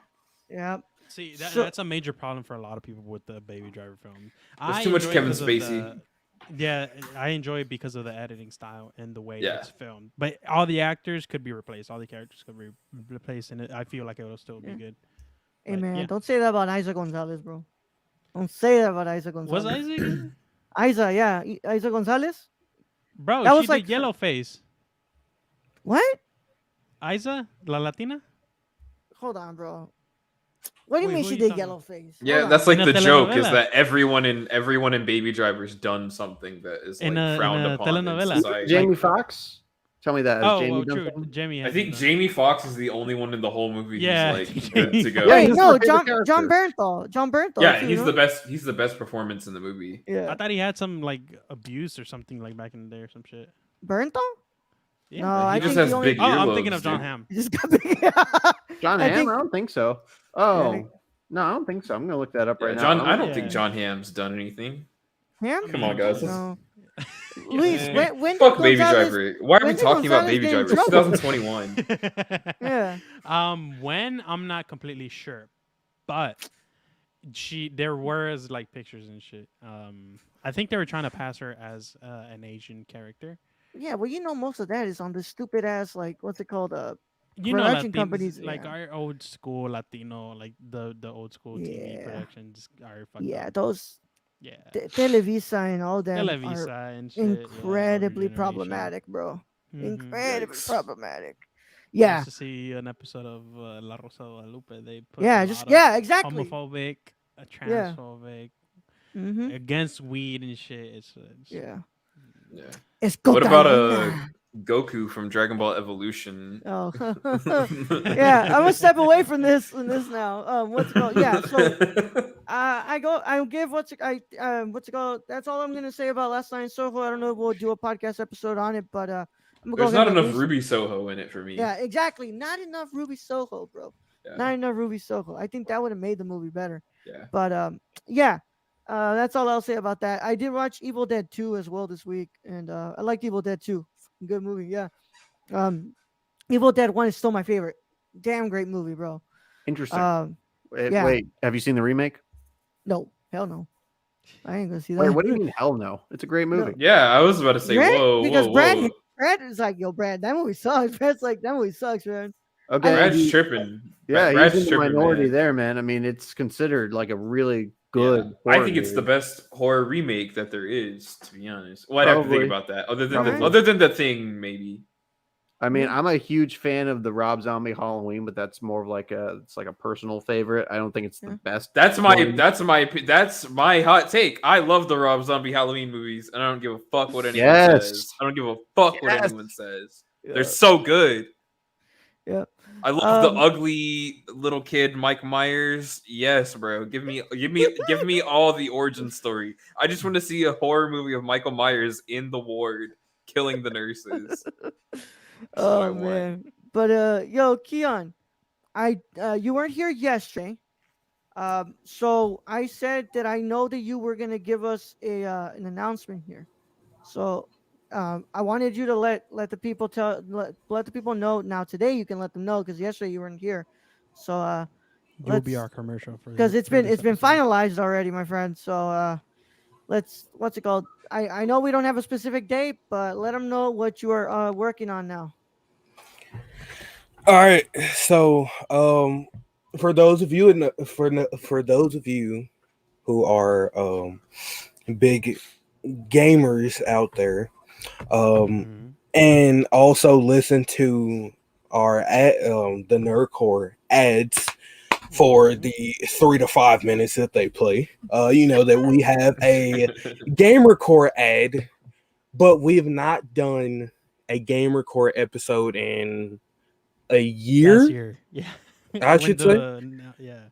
Yeah. See, So- that's a major problem for a lot of people with the Baby Driver film. There's too much enjoy it Kevin because of Spacey. Yeah, I enjoy it because of the editing style and the way Yeah. it's filmed. But all the actors could be replaced. All the characters could be replaced, and I feel like it will still be Yeah. good. Hey But, man, yeah. don't say that about Isa Gonzalez, bro. Don't say that about Isa Gonzalez. Was Isaac? Isa, yeah, Isa Gonzalez. Bro, That she was did like- yellow face. What? Isa, La Latina. Hold on, bro. What do you Wait, mean who she you did talking yellow face? Yeah, Hold on. that's like In a the joke is telenovela. that everyone in Baby Driver's done something that is like In a frowned upon in telenovela. society. Jamie Foxx. Tell me that. Has Oh, Jamie well, done true. something? Jamie. I hasn't think done- Jamie Foxx is the only one in the whole movie Yeah, who's like Jamie- good to go. Yeah, Wait, he's no, my favorite John character. Bernthal. John Bernthal. Yeah, too, he's no? the best. He's the best performance in the movie. Yeah, I thought he had some like abuse or something like back in the day or some shit. Bernthal. Yeah. No, He I just think has the only. big Oh, I'm earlobes, thinking of John dude. Hamm. He just got big. John I Hamm? think- I don't think so. I Oh, think- no, I don't think so. I'm gonna look that up Yeah, right John, now. I don't Yeah. think John Hamm's done anything. Ham? Come on, guys. No. Luis, Eh, when fuck did Baby Gonzalez- Driver. Why are we when did talking about Gonzalez Baby get in Driver? trouble? 2021. Yeah. When I'm not completely sure, but there was like pictures and shit. I think they were trying to pass her as an Asian character. Yeah, well, most of that is on the stupid ass, like, what's it called? You know, Production Latinos, companies, like yeah. our old school Latino, like the old school TV Yeah. productions are fucking Yeah, those yeah. Televisa and all them are Televisa and shit, yeah, older incredibly generation. problematic, bro. Mhm. Incredibly Yikes. problematic. I Yeah, used to see an episode of La Rosa de Guadalupe. They put yeah, a just lot of yeah, exactly. homophobic, Yeah. transphobic, Mm-hmm. against weed and shit. It's Yeah. Yeah. It's What about cocaína. Goku from Dragon Ball Evolution? Oh, yeah. I'm gonna step away from this now. What's it called? Yeah. So I give what's it called? That's all I'm gonna say about Last Night in Soho. I don't know if we'll do a podcast episode on it, but I'm gonna There's go not ahead and enough release- Ruby Soho in it for me. Yeah, exactly. Not enough Ruby Soho, bro. Yeah. Not enough Ruby Soho. I think that would have made the movie better. Yeah. But yeah. That's all I'll say about that. I did watch Evil Dead 2 as well this week, and I liked Evil Dead 2. Good movie, yeah. Evil Dead 1 is still my favorite. Damn great movie, bro. Interesting. Yeah. Wait, have you seen the remake? No, hell no. I ain't gonna see that. Wait, what do you mean? Hell no! It's a great movie. Yeah, I was about to say, Right? whoa, Because whoa, Brad, whoa. Brad is like, yo, Brad, that movie sucks. Brad's like, that movie sucks, man. Okay, Brad's he- tripping. yeah, Brad's he's in the tripping, minority man. there, man. I mean, it's considered like a really good. Yeah. I horror think it's the movie. best horror remake that there is, to be honest. Well, I'd have to Probably. think about that. Other than Probably. other than the Thing, maybe. I mean, I'm a huge fan of the Rob Zombie Halloween, but that's more of like a personal favorite. I don't think it's the Yeah. best. That's one. that's my hot take. I love the Rob Zombie Halloween movies, and I don't give a fuck what anyone Yes. says. I don't give a fuck what Yes. anyone says. They're so good. Yeah. I love the ugly little kid Mike Myers. Yes, bro. Give me all the origin story. I just want to see a horror movie of Michael Myers in the ward killing the nurses. Oh man. But yo, Keon, you weren't here yesterday. So I said that I know that you were gonna give us an announcement here. So I wanted you to let the people let the people know. Now today you can let them know because yesterday you weren't here. So You'll be our commercial for because it's for been this episode. finalized already, my friend. So what's it called? I know we don't have a specific date, but let them know what you are working on now. All right. So for those of you for those of you who are big gamers out there, and also listen to our the Nerdcore ads for the 3 to 5 minutes that they play. You know that we have a Gamercore ad, but we have not done a Gamercore episode in a year. Last year, yeah. I should say. Yeah.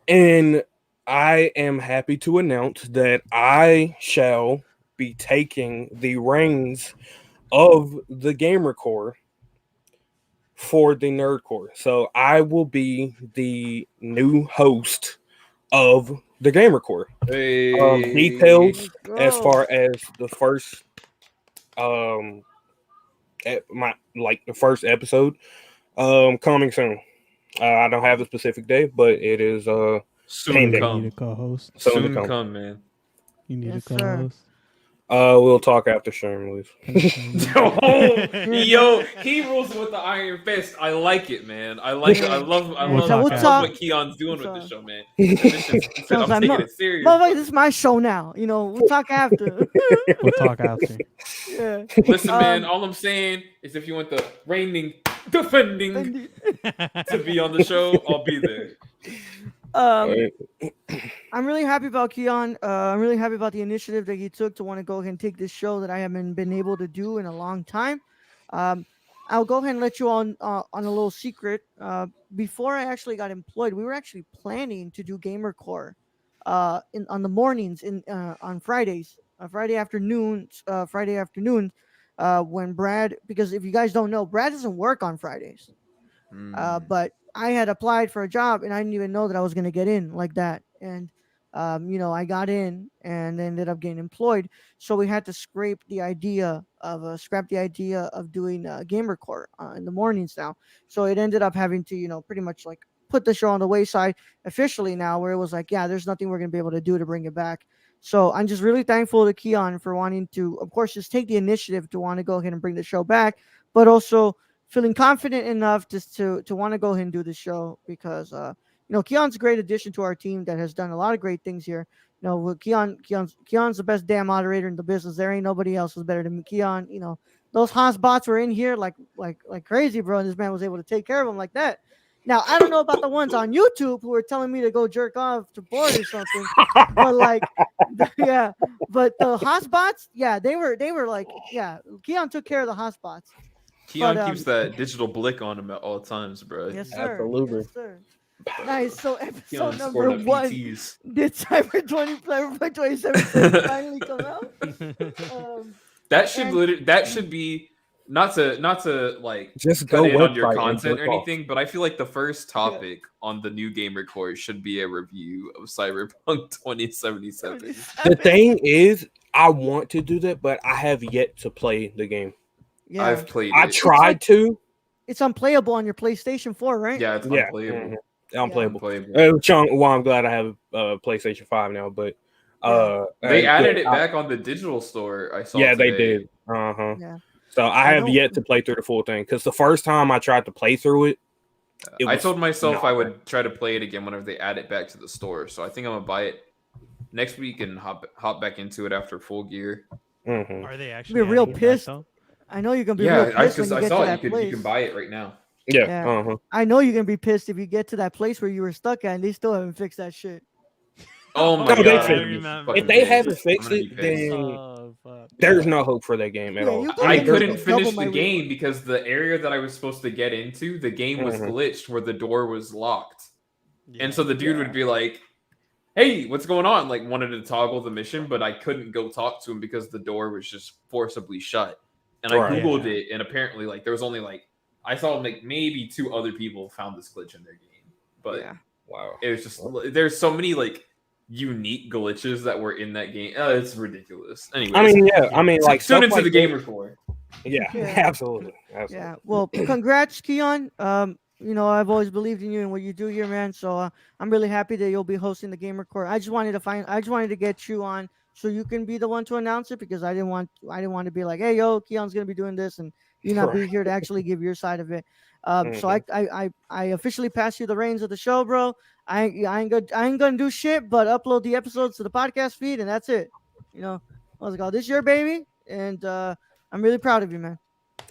And I am happy to announce that I shall be taking the reins of the Gamercore for the Nerdcore. So I will be the new host of the Gamercore. Hey. Details as far as the first the first episode coming soon. I don't have a specific day, but it is soon pending. come. You need a co-host. Soon come, man. You need Yes, a co-host. We'll talk after Sherman leaves. Yo, he rules with the iron fist. I like it, man. I like it. I love what Keon's doing with this show, man. I'm taking it serious. Motherfucker, this is my show now. You know, we'll talk after. We'll talk after. Yeah. Listen, man, all I'm saying is if you want the reigning, defending to be on the show, I'll be there. I'm really happy about Keon. I'm really happy about the initiative that he took to want to go ahead and take this show that I haven't been able to do in a long time. I'll go ahead and let you on a little secret. Before I actually got employed, we were actually planning to do Gamercore on the mornings on Fridays, Friday afternoons, when Brad, because if you guys don't know, Brad doesn't work on Fridays. But I had applied for a job and I didn't even know that I was going to get in like that. And, I got in and ended up getting employed. So we had to scrap the idea of doing Gamercore in the mornings now. So it ended up having to, pretty much like put the show on the wayside officially now, where it was like, yeah, there's nothing we're going to be able to do to bring it back. So I'm just really thankful to Keon for wanting to, of course, just take the initiative to want to go ahead and bring the show back, but also feeling confident enough just to want to go ahead and do the show because Keon's a great addition to our team that has done a lot of great things here. Keon's the best damn moderator in the business. There ain't nobody else who's better than me. Keon, those Haas bots were in here like crazy, bro, and this man was able to take care of them like that. Now I don't know about the ones on YouTube who were telling me to go jerk off to board or something, but but the Haas bots, yeah, they were like, yeah, Keon took care of the Haas bots. Keon keeps that digital blick on him at all times, bro. Yes, sir. Absolutely. Yes, sir. Nice. So episode Keon's number 1 did Cyber 2077 finally come out? That should be not to like just cut in on your website content or anything, but I feel like the first topic on the new Gamer Core should be a review of Cyberpunk 2077. The thing is, I want to do that, but I have yet to play the game. Yeah. I've played I it. tried to. It's unplayable on your PlayStation 4, right? Yeah, it's unplayable. Unplayable. Unplayable. Well, I'm glad I have a PlayStation 5 now, but they added it back on the digital store. I saw. Yeah, today. they did. Yeah. So I have yet to play through the full thing because the first time I tried to play through it, I told myself I would try to play it again whenever they add it back to the store. So I think I'm gonna buy it next week and hop back into it after full gear. Are they actually? Be real pissed. I know you're gonna be real pissed when you get to that place. You can buy it right now. Yeah. I know you're gonna be pissed if you get to that place where you were stuck at and they still haven't fixed that shit. Oh my god! If they haven't fixed it, then There's no hope for that game at Yeah, all. you I can couldn't double finish my the reward. game because the area that I was supposed to get into, the game was glitched where the door was locked. And so the dude would be like, hey, what's going on? Like, wanted to toggle the mission, but I couldn't go talk to him because the door was just forcibly shut. And I Right. Googled it, and apparently, like, there was only, like, I saw, like, maybe 2 other people found this glitch in their game. But Yeah. Wow. it was just, there's so many, like, unique glitches that were in that game. It's ridiculous. Anyways, I mean, like tune stuff into like the that- gamer core. Yeah, Yeah. absolutely. Yeah. Well, congrats, Keon. You know, I've always believed in you and what you do here, man. So I'm really happy that you'll be hosting the Gamer Core. I just wanted to get you on so you can be the one to announce it because I didn't want to be like, hey, yo, Keon's gonna be doing this and you not be here to actually give your side of it. So I officially pass you the reins of the show, bro. I ain't gonna do shit but upload the episodes to the podcast feed and that's it. You know, what's it called? This is your baby, and I'm really proud of you, man.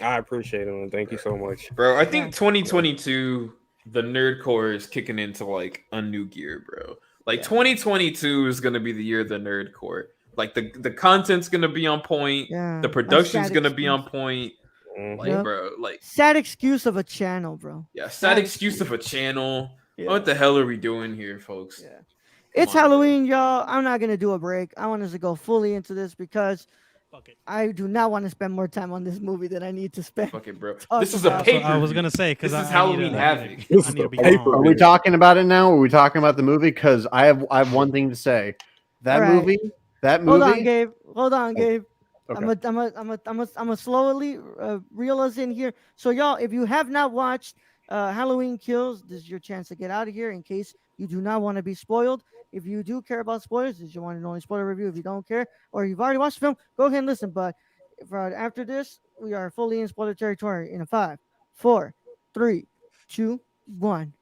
I appreciate it, and thank you so much. Bro, I think 2022, the nerd core is kicking into like a new gear, bro. Like 2022 is gonna be the year of the nerd core. Like the content's gonna be on point. Yeah. The production's gonna be on point. Like, Yep. bro, like Sad excuse of a channel, bro. yeah, sad excuse of a channel. Yeah. What the hell are we doing here, folks? Yeah. It's Halloween, y'all. I'm not gonna do a break. I want us to go fully into this because Fuck it. I do not want to spend more time on this movie than I need to spend. Fuck it, bro. Talk This is a about- paper. I was gonna say because This is Halloween Havoc. This I is need a to be paper. gone. Are we talking about it now? Or are we talking about the movie? Because I have one thing to say. That All right. movie. That Hold movie. on, Gabe. Hold on, Gabe. Okay. I'm a slowly reel us in here. So y'all, if you have not watched Halloween Kills, this is your chance to get out of here in case you do not want to be spoiled. If you do care about spoilers, this is your one and only spoiler review. If you don't care or you've already watched the film, go ahead and listen. But after this, we are fully in spoiler territory in a 5, 4, 3, 2, 1.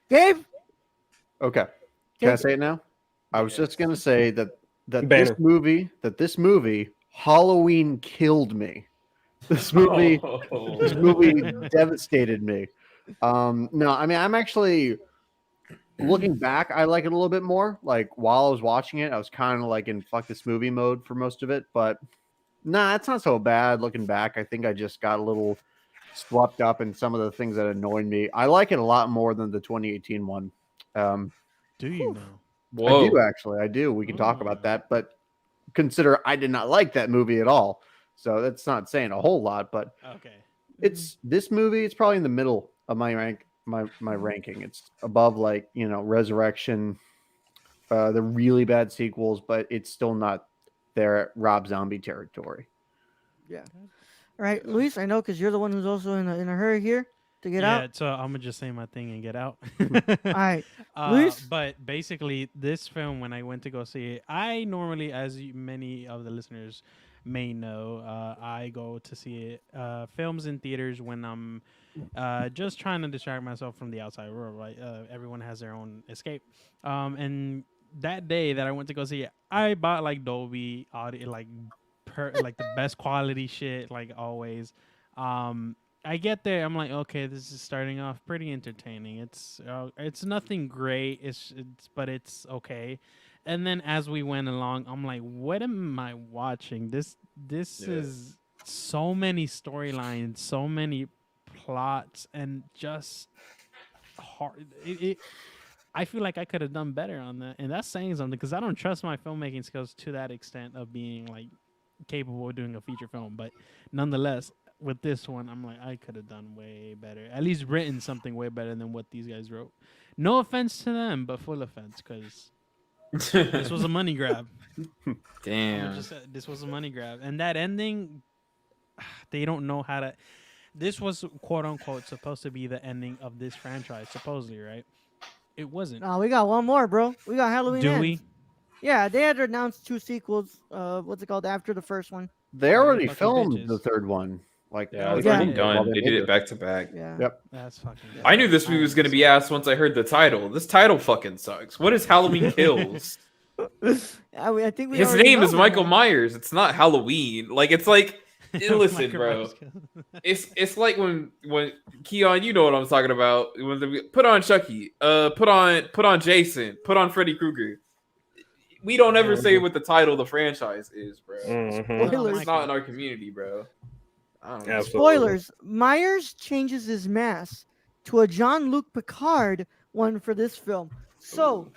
Gabe? Okay. Can I Gabe? say it now? I was just gonna say that Banner. this movie, Halloween killed me. This movie devastated me. No, I mean I'm actually looking back, I like it a little bit more. Like while I was watching it, I was kind of like in fuck this movie mode for most of it, but nah, it's not so bad looking back. I think I just got a little swept up in some of the things that annoyed me. I like it a lot more than the 2018 one. Do you know? Whoa. I do actually. I do. We can talk about that, but consider I did not like that movie at all. So that's not saying a whole lot, but Okay. it's this movie. It's probably in the middle of my ranking. It's above like Resurrection, the really bad sequels, but it's still not there at Rob Zombie territory. Yeah. All right, Luis, I know because you're the one who's also in a hurry here to get out. So I'm gonna just say my thing and get out. All right. Luis? But basically, this film, when I went to go see it, I normally, as many of the listeners may know, I go to see films in theaters when I'm just trying to distract myself from the outside world. Right? Everyone has their own escape. And that day that I went to go see it, I bought like Dolby audio, like like the best quality shit, like always. I get there, I'm like, okay, this is starting off pretty entertaining. It's nothing great. But it's okay. And then as we went along, I'm like, what am I watching? This is so many storylines, so many plots, and just hard. I feel like I could have done better on that, and that's saying something because I don't trust my filmmaking skills to that extent of being like capable of doing a feature film. But nonetheless, with this one, I'm like, I could have done way better. At least written something way better than what these guys wrote. No offense to them, but full offense because this was a money grab. Damn. This was a money grab, and that ending, they don't know how to. This was quote unquote supposed to be the ending of this franchise, supposedly, right? It wasn't. No, we got one more, bro. We got Halloween Do Ends. we? Yeah, they had announced 2 sequels. What's it called after the first one? They already Fucking filmed bitches. the third one. Like Yeah, It's Yeah. already done. They did it back to back. Yeah. Yep. That's fucking. I knew this movie was gonna be ass once I heard the title. This title fucking sucks. What is Halloween Kills? I think we His already name know is that. Michael Myers. It's not Halloween. Like it's like listen, Michael bro. Myers. It's like when Keon, you know what I'm talking about. When put on Chucky, put on Jason, put on Freddy Krueger. we don't ever say what the title of the franchise is, bro. Mhm. Spoilers. It's not in our community, bro. I don't know. Absolutely. Spoilers. Myers changes his mask to a Jean-Luc Picard one for this film. So,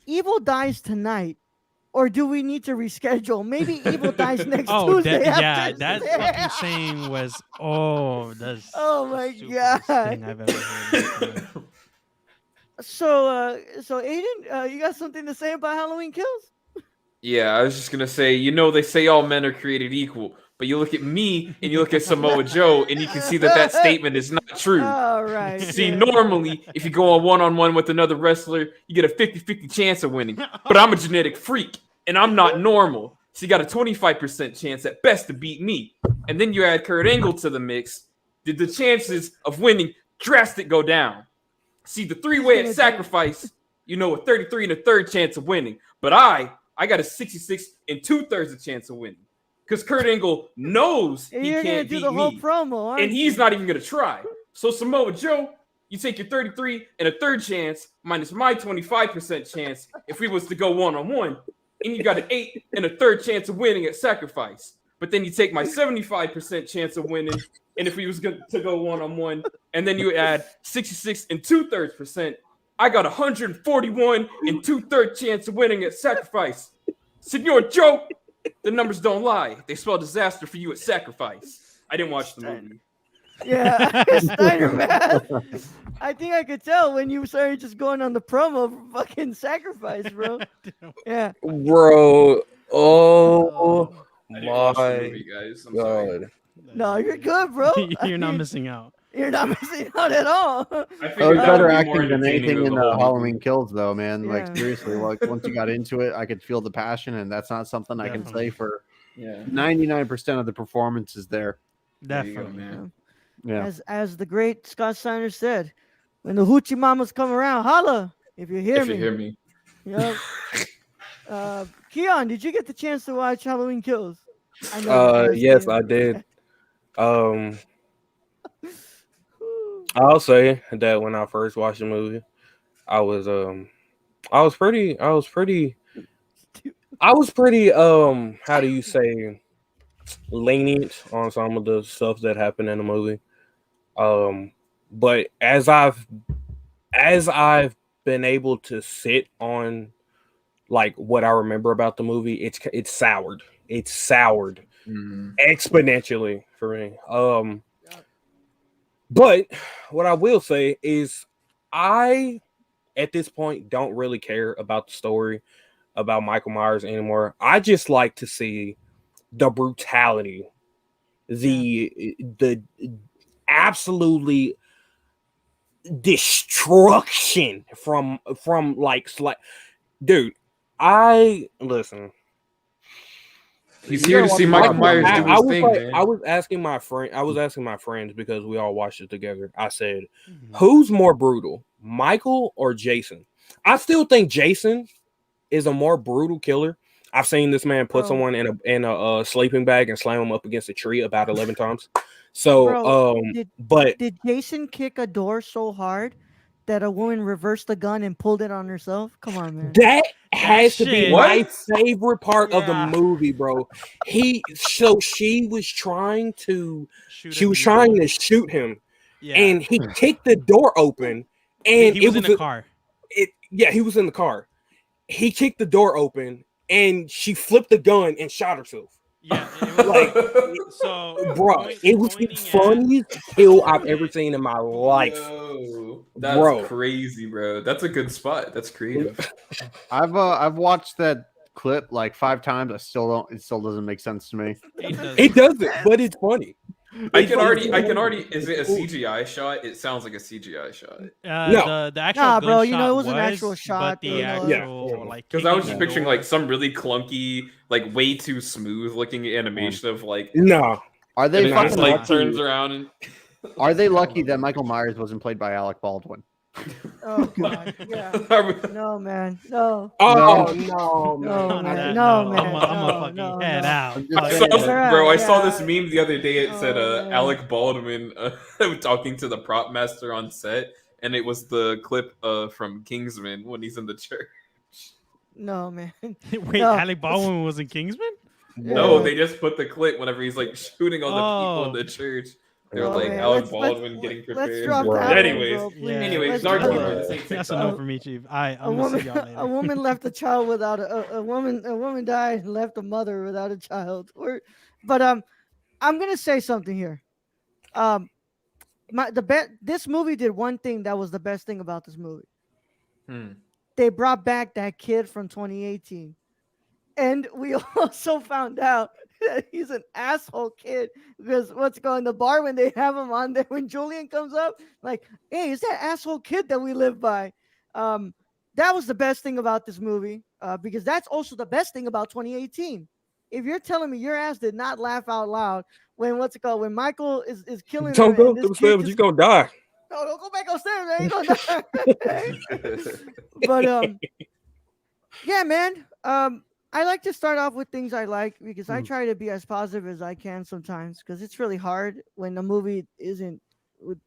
Evil dies tonight, or do we need to reschedule? Maybe Evil dies next Tuesday. yeah, after that today. fucking saying was that's Oh the my stupidest God. thing I've ever heard. So, Aiden, you got something to say about Halloween Kills? Yeah, I was just gonna say, they say all men are created equal, but you look at me and you look at Samoa Joe, and you can see that statement is not true. All right. See, yeah. normally, if you go on one-on-one with another wrestler, you get a 50-50 chance of winning. But I'm a genetic freak, and I'm not normal. So you got a 25% chance at best to beat me. And then you add Kurt Angle to the mix, did the chances of winning drastic go down. See, the three-way at sacrifice, a 33 1/3 chance of winning. But I got a 66 2/3 chance of winning. Because Kurt Angle knows he You're gonna can't do beat the whole me. promo, aren't And he's not even going to try. So Samoa Joe, you take your 33 1/3 chance minus my 25% chance if we was to go one-on-one, and you got an 8 1/3 chance of winning at sacrifice. But then you take my 75% chance of winning, and if we was to go one-on-one, and then you add 66 2/3%, I got 141 2/3 chance of winning at sacrifice. Senor Joe, the numbers don't lie. They spell disaster for you at sacrifice. I didn't watch the movie. Yeah, Steiner math. I think I could tell when you started just going on the promo for fucking sacrifice, bro. Yeah. Bro. Oh I didn't watch the my movie, guys. I'm sorry. god. No, you're good, bro. You're not I mean, missing out. You're not missing out at all. I That figured was that better would be more acting than entertaining anything of in the whole Halloween movie. Kills, though, man. Yeah. Like seriously, like once you got into it, I could feel the passion, and that's not something I can say Definitely. for Yeah. 99% of the performances there. There you go, Definitely. man. Yeah. As the great Scott Steiner said, when the hoochie mamas come around, holla if you hear If me. you hear me. Yep. Keon, did you get the chance to watch Halloween Kills? I know you Yes, did. I did. I'll say that when I first watched the movie, I was pretty how do you say, lenient on some of the stuff that happened in the movie. But as I've been able to sit on like what I remember about the movie, it's soured. It's soured exponentially for me. But what I will say is I at this point don't really care about the story about Michael Myers anymore. I just like to see the brutality, the absolutely destruction from dude. Listen. He's here to see Michael Myers do his thing, man. I was asking my friends because we all watched it together. I said, who's more brutal, Michael or Jason? I still think Jason is a more brutal killer. I've seen this man put someone in a sleeping bag and slam him up against a tree about 11 times. So, did Jason kick a door so hard that a woman reversed the gun and pulled it on herself? Come on, man. That has to be my What? favorite part of the Yeah. movie, bro. She was trying to shoot him, Yeah. and he kicked the door open, and he was in the car. He was in the car. He kicked the door open, and she flipped the gun and shot herself. Yeah. It was Like, so, bro, it was the funniest kill I've ever seen in my life. Yo, that's Bro. crazy, bro. That's a good spot. That's creative. I've watched that clip like 5 times. It still doesn't make sense to me. It doesn't, but it's funny. I can already. Is it a CGI shot? It sounds like a CGI shot. No. The actual Nah, bro, gunshot it was an actual shot. But the actual like Because I was just kicking the picturing door- like some really clunky, like way too smooth looking animation of like. No, Are And they it fucking just like lucky? turns around and. Are they lucky that Michael Myers wasn't played by Alec Baldwin? Oh god, yeah. No, man. No. oh No, no, man. On man. that No, note, man. I'm a No, fucking no, head no. out. I'm just I saying. saw, bro, I saw Yeah. this meme the other day. It said man. Alec Baldwin talking to the prop master on set, and it was the clip from Kingsman when he's in the church. No, man. Wait, No, Alec Baldwin was in Kingsman? No, Yeah. they just put the clip whenever he's like shooting all the people in Oh. the church. They're Oh, like man, Alec let's Baldwin getting let's prepared. drop Right. that one, Anyways, bro, please. anyways, Let's dark drop humor. it. This ain't That's TikTok. enough for me, Chief. I'm gonna see y'all later. A woman left a child without a woman died and left a mother without a child. But I'm gonna say something here. Um, this movie did one thing that was the best thing about this movie. Hmm. They brought back that kid from 2018. And we also found out that he's an asshole kid because what's going the bar when they have him on there when Julian comes up, like, hey, is that asshole kid that we live by? That was the best thing about this movie, because that's also the best thing about 2018. If you're telling me your ass did not laugh out loud when when Michael is killing Don't him go and this kid upstairs. You're gonna die. no, don't go back upstairs, man. You gonna die. But yeah, man. I like to start off with things I like because I try to be as positive as I can sometimes because it's really hard when a movie isn't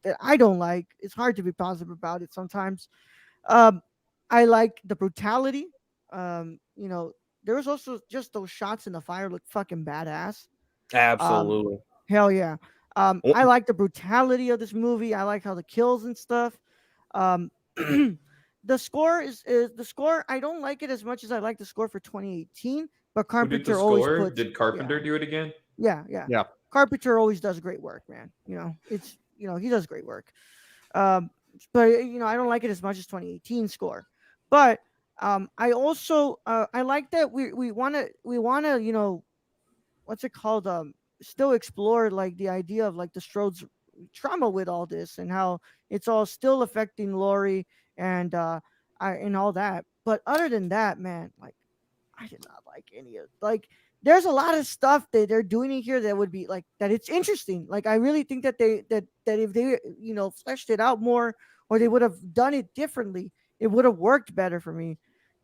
that I don't like. It's hard to be positive about it sometimes. Um, I like the brutality. You know, there was also just those shots in the fire look fucking badass. Absolutely. Hell yeah. I like the brutality of this movie. I like how the kills and stuff. Um, the score is the score. I don't like it as much as I like the score for 2018. But Who did the Carpenter always score? puts. Did Carpenter do it again? Yeah. Carpenter always does great work, man. You know, he does great work. But I don't like it as much as 2018 score. But I also I like that we wanna what's it called still explore like the idea of like the Strode's trauma with all this and how it's all still affecting Lori and and all that. But other than that, man, like I did not like any of like there's a lot of stuff that they're doing in here that would be like that it's interesting. Like I really think that that if they fleshed it out more or they would have done it differently, it would have worked better for me.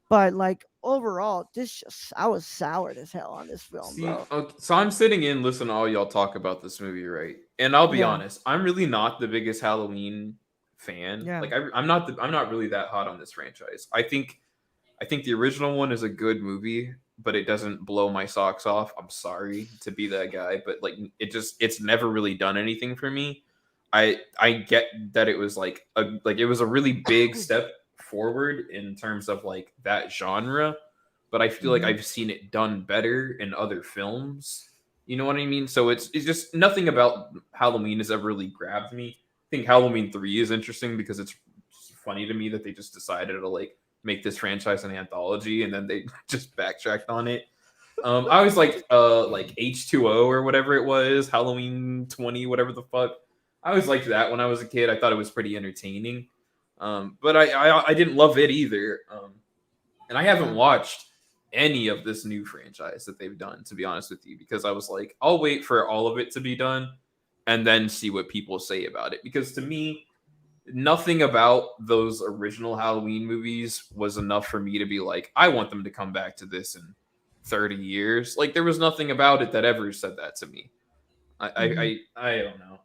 But like overall, I was soured as hell on this film, See, bro. okay, so I'm sitting in listening to all y'all talk about this movie, right? And I'll be Yeah. honest, I'm really not the biggest Halloween fan. Yeah. Like I'm not really that hot on this franchise. I think the original one is a good movie, but it doesn't blow my socks off. I'm sorry to be that guy, but like it's never really done anything for me. I get that it was like it was a really big step forward in terms of like that genre, but I feel like Mhm. I've seen it done better in other films. You know what I mean? So it's just nothing about Halloween has ever really grabbed me. I think Halloween 3 is interesting because it's funny to me that they just decided to like make this franchise an anthology and then they just backtracked on it. I always like H2O or whatever it was, Halloween 20, whatever the fuck. I always liked that when I was a kid. I thought it was pretty entertaining. But I didn't love it either. And I haven't watched any of this new franchise that they've done, to be honest with you, because I was like, I'll wait for all of it to be done and then see what people say about it. Because to me, nothing about those original Halloween movies was enough for me to be like, I want them to come back to this in 30 years. Like there was nothing about it that ever said that to me. I don't know.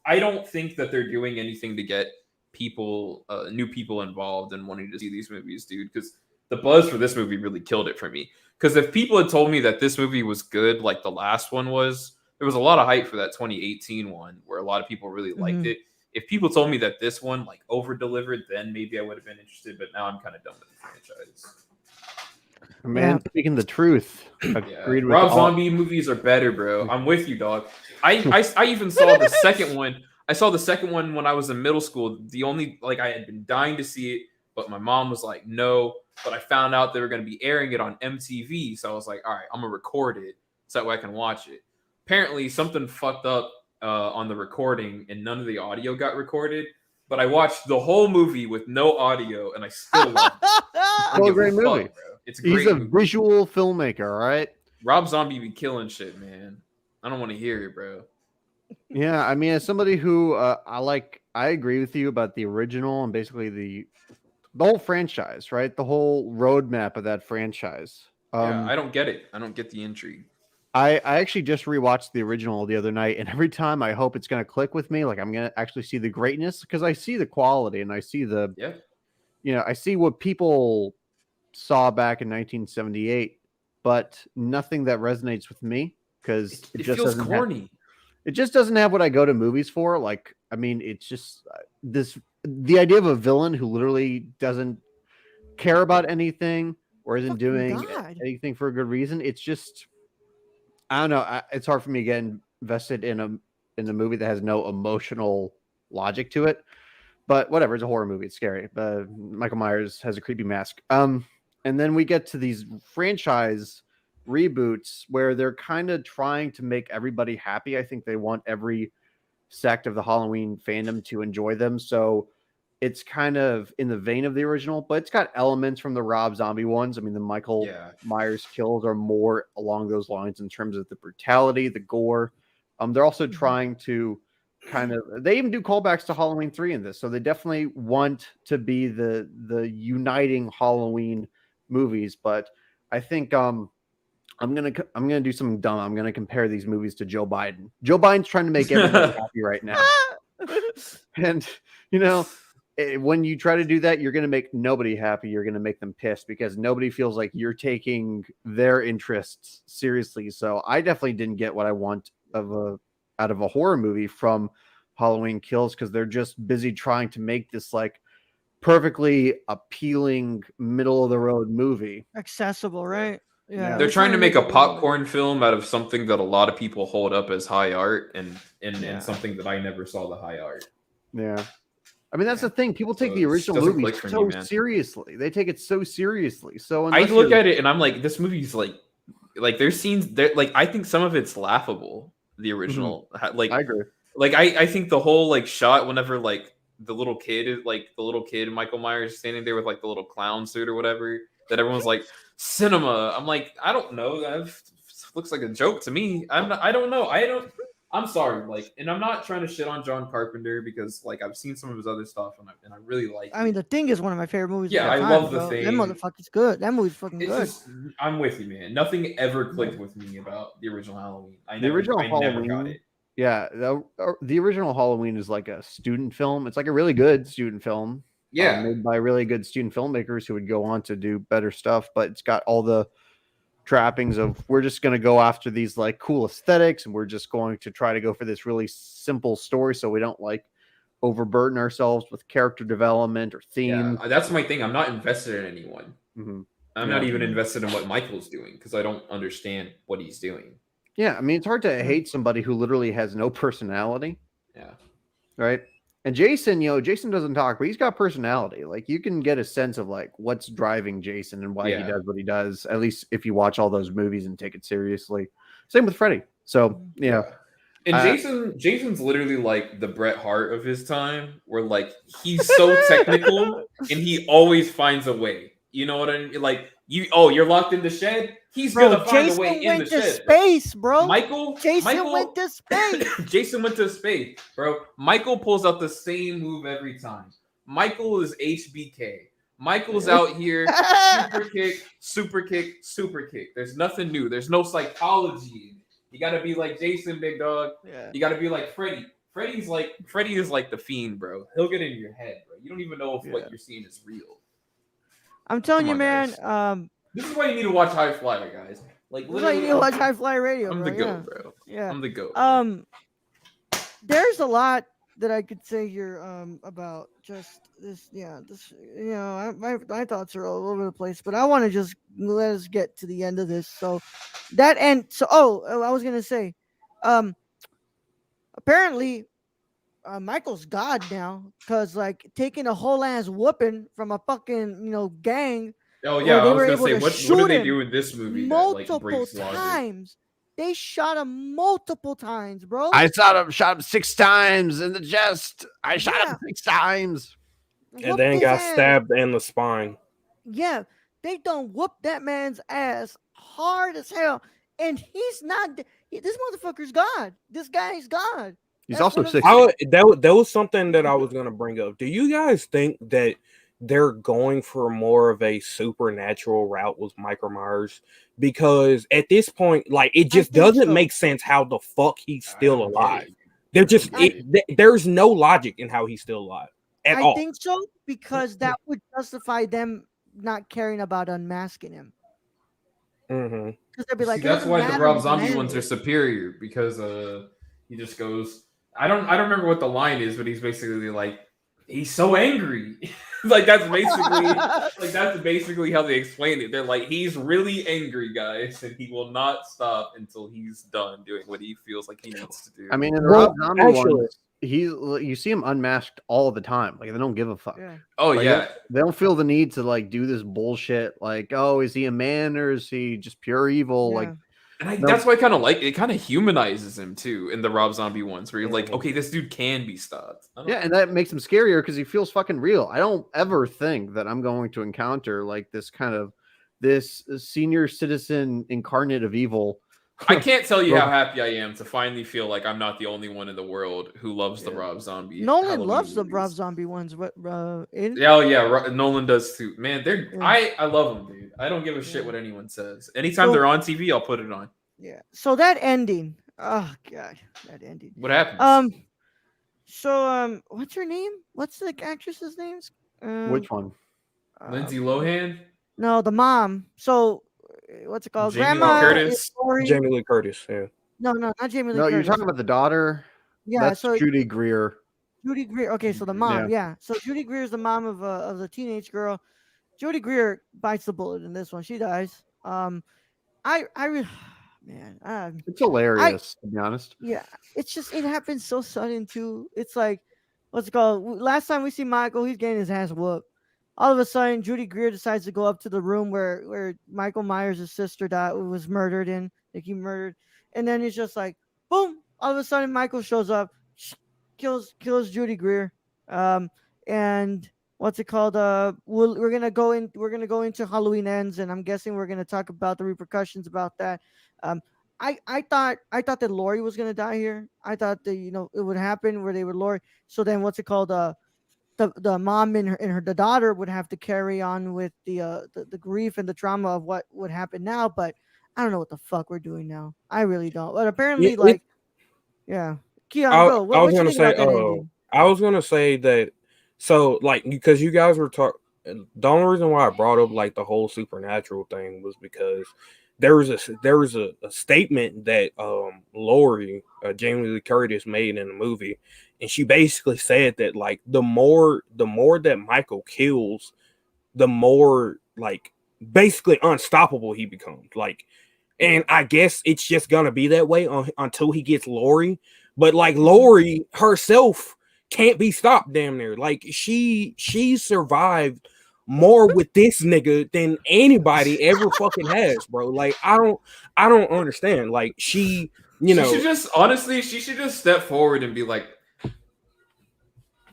I don't think that they're doing anything to get people new people involved and wanting to see these movies, dude, because the buzz for this movie really killed it for me. Because if people had told me that this movie was good like the last one was, there was a lot of hype for that 2018 one where a lot of people really liked it. If people told me that this one like over delivered, then maybe I would have been interested, but now I'm kind of done with the franchise. Man, speaking the truth. Agreed with Rob all- Zombie movies are better, bro. I'm with you, dog. I even saw the second one. I saw the second one when I was in middle school. The only I had been dying to see it, but my mom was like, no. But I found out they were going to be airing it on MTV, so I was like, all right, I'm gonna record it so that way I can watch it. Apparently, something fucked up on the recording, and none of the audio got recorded. But I watched the whole movie with no audio, and I still loved it. Still a great movie. Bro. It's a great He's a movie. visual filmmaker, all right? Rob Zombie be killing shit, man. I don't want to hear it, bro. Yeah, I mean, as somebody who I agree with you about the original and basically the whole franchise, right? The whole roadmap of that franchise. Yeah, I don't get it. I don't get the intrigue. I actually just rewatched the original the other night, and every time I hope it's going to click with me, like I'm going to actually see the greatness because I see the quality and I see the, I see what people saw back in 1978, but nothing that resonates with me because It just feels doesn't corny. it just doesn't have what I go to movies for. Like, I mean, it's just the idea of a villain who literally doesn't care about anything or isn't Fucking doing God. anything for a good reason. It's just, I don't know. It's hard for me to get invested in a movie that has no emotional logic to it. But whatever, it's a horror movie. It's scary. Michael Myers has a creepy mask. And then we get to these franchise reboots where they're kind of trying to make everybody happy. I think they want every sect of the Halloween fandom to enjoy them. So it's kind of in the vein of the original, but it's got elements from the Rob Zombie ones. I mean, the Michael Myers kills are more along those lines in terms of the brutality, the gore. They're also trying to they even do callbacks to Halloween 3 in this. So they definitely want to be the uniting Halloween movies. But I think I'm gonna do something dumb. I'm gonna compare these movies to Joe Biden. Joe Biden's trying to make everybody happy right now, and when you try to do that, you're gonna make nobody happy. You're gonna make them pissed because nobody feels like you're taking their interests seriously. So I definitely didn't get what I want out of a horror movie from Halloween Kills because they're just busy trying to make this like perfectly appealing middle of the road movie, accessible, right? Yeah, They're trying to make a popcorn film out of something that a lot of people hold up as high art and something that I never saw the high art. Yeah. I mean, that's the thing. People take the original movie so seriously. They take it so seriously. So I look at it and I'm like, this movie's like there's scenes there. Like, I think some of it's laughable. The original, like, I agree. Like, I think the whole like shot whenever like the little kid Michael Myers standing there with like the little clown suit or whatever, that everyone's like cinema. I'm like, I don't know. That looks like a joke to me. I don't know. I'm sorry. Like, and I'm not trying to shit on John Carpenter because like I've seen some of his other stuff and I really like. I mean, The Thing is one of my favorite movies. Yeah, of all I time, love The Thing. That motherfucker's good. That movie's fucking good. I'm with you, man. Nothing ever clicked with me about the original Halloween. I never got it. Yeah, the original Halloween is like a student film. It's like a really good student film. Yeah, made by really good student filmmakers who would go on to do better stuff. But it's got all the trappings of we're just going to go after these like cool aesthetics, and we're just going to try to go for this really simple story, so we don't like overburden ourselves with character development or theme. Yeah, that's my thing. I'm not invested in anyone. Mm-hmm. I'm not even invested in what Michael's doing because I don't understand what he's doing. Yeah, I mean, it's hard to hate somebody who literally has no personality. Yeah. Right? And Jason, Jason doesn't talk, but he's got personality. Like, you can get a sense of like what's driving Jason and why he does what he does, at least if you watch all those movies and take it seriously. Same with Freddy. So, yeah. And Jason's literally like the Bret Hart of his time, where like he's so technical and he always finds a way. You know what I mean? Like, you're locked in the shed. He's gonna find a way in the shed. Jason went to space, bro. Jason went to space. Jason went to space, bro. Michael pulls out the same move every time. Michael is HBK. Michael's out here, super kick, super kick, super kick. There's nothing new. There's no psychology in it. You gotta be like Jason, big dog. Yeah. You gotta be like Freddy. Freddy is like the Fiend, bro. He'll get in your head, bro. You don't even know if what you're seeing is real. I'm telling you, man. This is why you need to watch High Flyer, guys. Like, literally, you need to watch High Flyer Radio. I'm the GOAT, bro. Yeah, I'm the GOAT. There's a lot that I could say here about just this. Yeah, this. My thoughts are all over the place, but I want to just let us get to the end of this. So that end. So I was gonna say, apparently. Michael's God now, because like taking a whole ass whooping from a fucking gang. Oh yeah, I was gonna say, what do they do in this movie? Multiple times. They shot him multiple times, bro. I shot him 6 times in the chest. I shot him 6 times, and then got stabbed in the spine. Yeah, they done whooped that man's ass hard as hell, and he's not. This motherfucker's God. This guy's God. He's also 60. That was something that I was going to bring up. Do you guys think that they're going for more of a supernatural route with Michael Myers? Because at this point, like, it just doesn't make sense how the fuck he's still alive. There's no logic in how he's still alive at all. I think so, because that would justify them not caring about unmasking him. Mm-hmm. Because they'd be like, See, it that's doesn't why the matter Rob what Zombie man ones are is. superior because he just goes. I don't remember what the line is, but he's basically like, he's so angry. Like that's basically how they explain it. They're like, he's really angry, guys, and he will not stop until he's done doing what he feels like he needs to do. I mean, in the Well, Rob Zombie actually- ones, you see him unmasked all the time. Like they don't give a fuck. Yeah. Oh Like, yeah, they don't feel the need to like do this bullshit. Like, oh, is he a man or is he just pure evil? Yeah. Like, and no. that's why I kind of like it. Kind of humanizes him too in the Rob Zombie ones, where you're like, Mhm. okay, this dude can be stopped. I don't yeah, and that makes him scarier because he feels fucking real. I don't ever think that I'm going to encounter like this senior citizen incarnate of evil. I can't tell you Well- how happy I am to finally feel like I'm not the only one in the world who loves the Yeah. Rob Zombie. Nolan Halloween loves the movies. Rob Zombie ones. What? Yeah, oh yeah, Nolan does too. Man, they're Yeah. I love them, dude. I don't give a shit Yeah. what anyone says. Anytime So- they're on TV, I'll put it on. Yeah. So that ending. Oh god, that ending. What happens? So what's her name? What's the actress's names? Which one? Lindsay Lohan, No, the mom. So what's it called? Jamie Lee Grandma Curtis? is Lori. Jamie Lee Curtis. Yeah. No, not Jamie Lee No, Curtis. you're talking about the daughter. Yeah, That's so Judy Greer. Judy Greer. Okay, so the mom. Yeah. So Judy Greer is the mom of the teenage girl. Judy Greer bites the bullet in this one. She dies. Man, It's hilarious, to be honest. yeah, it's just it happens so sudden too. It's like, what's it called? Last time we see Michael, he's getting his ass whooped. All of a sudden, Judy Greer decides to go up to the room where Michael Myers' sister was murdered in, like he murdered, and then it's just like, boom! All of a sudden, Michael shows up, kills Judy Greer, and what's it called? We're gonna go into Halloween Ends, and I'm guessing we're gonna talk about the repercussions about that. I thought that Lori was gonna die here. I thought that it would happen where they would Lori. So then what's it called? The mom and the daughter would have to carry on with the grief and the trauma of what would happen now. But I don't know what the fuck we're doing now. I really don't. But apparently, yeah. Keon, go. What you think about that ending? I was gonna say that. So, like, because you guys were talking, the only reason why I brought up like the whole supernatural thing was because there was a statement that Lori, Jamie Lee Curtis, made in the movie, and she basically said that like the more that Michael kills, the more like basically unstoppable he becomes. Like, and I guess it's just gonna be that way until he gets Lori. But like Lori herself can't be stopped damn near. Like she survived more with this nigga than anybody ever fucking has, bro. Like I don't understand. Like she should just honestly, she should just step forward and be like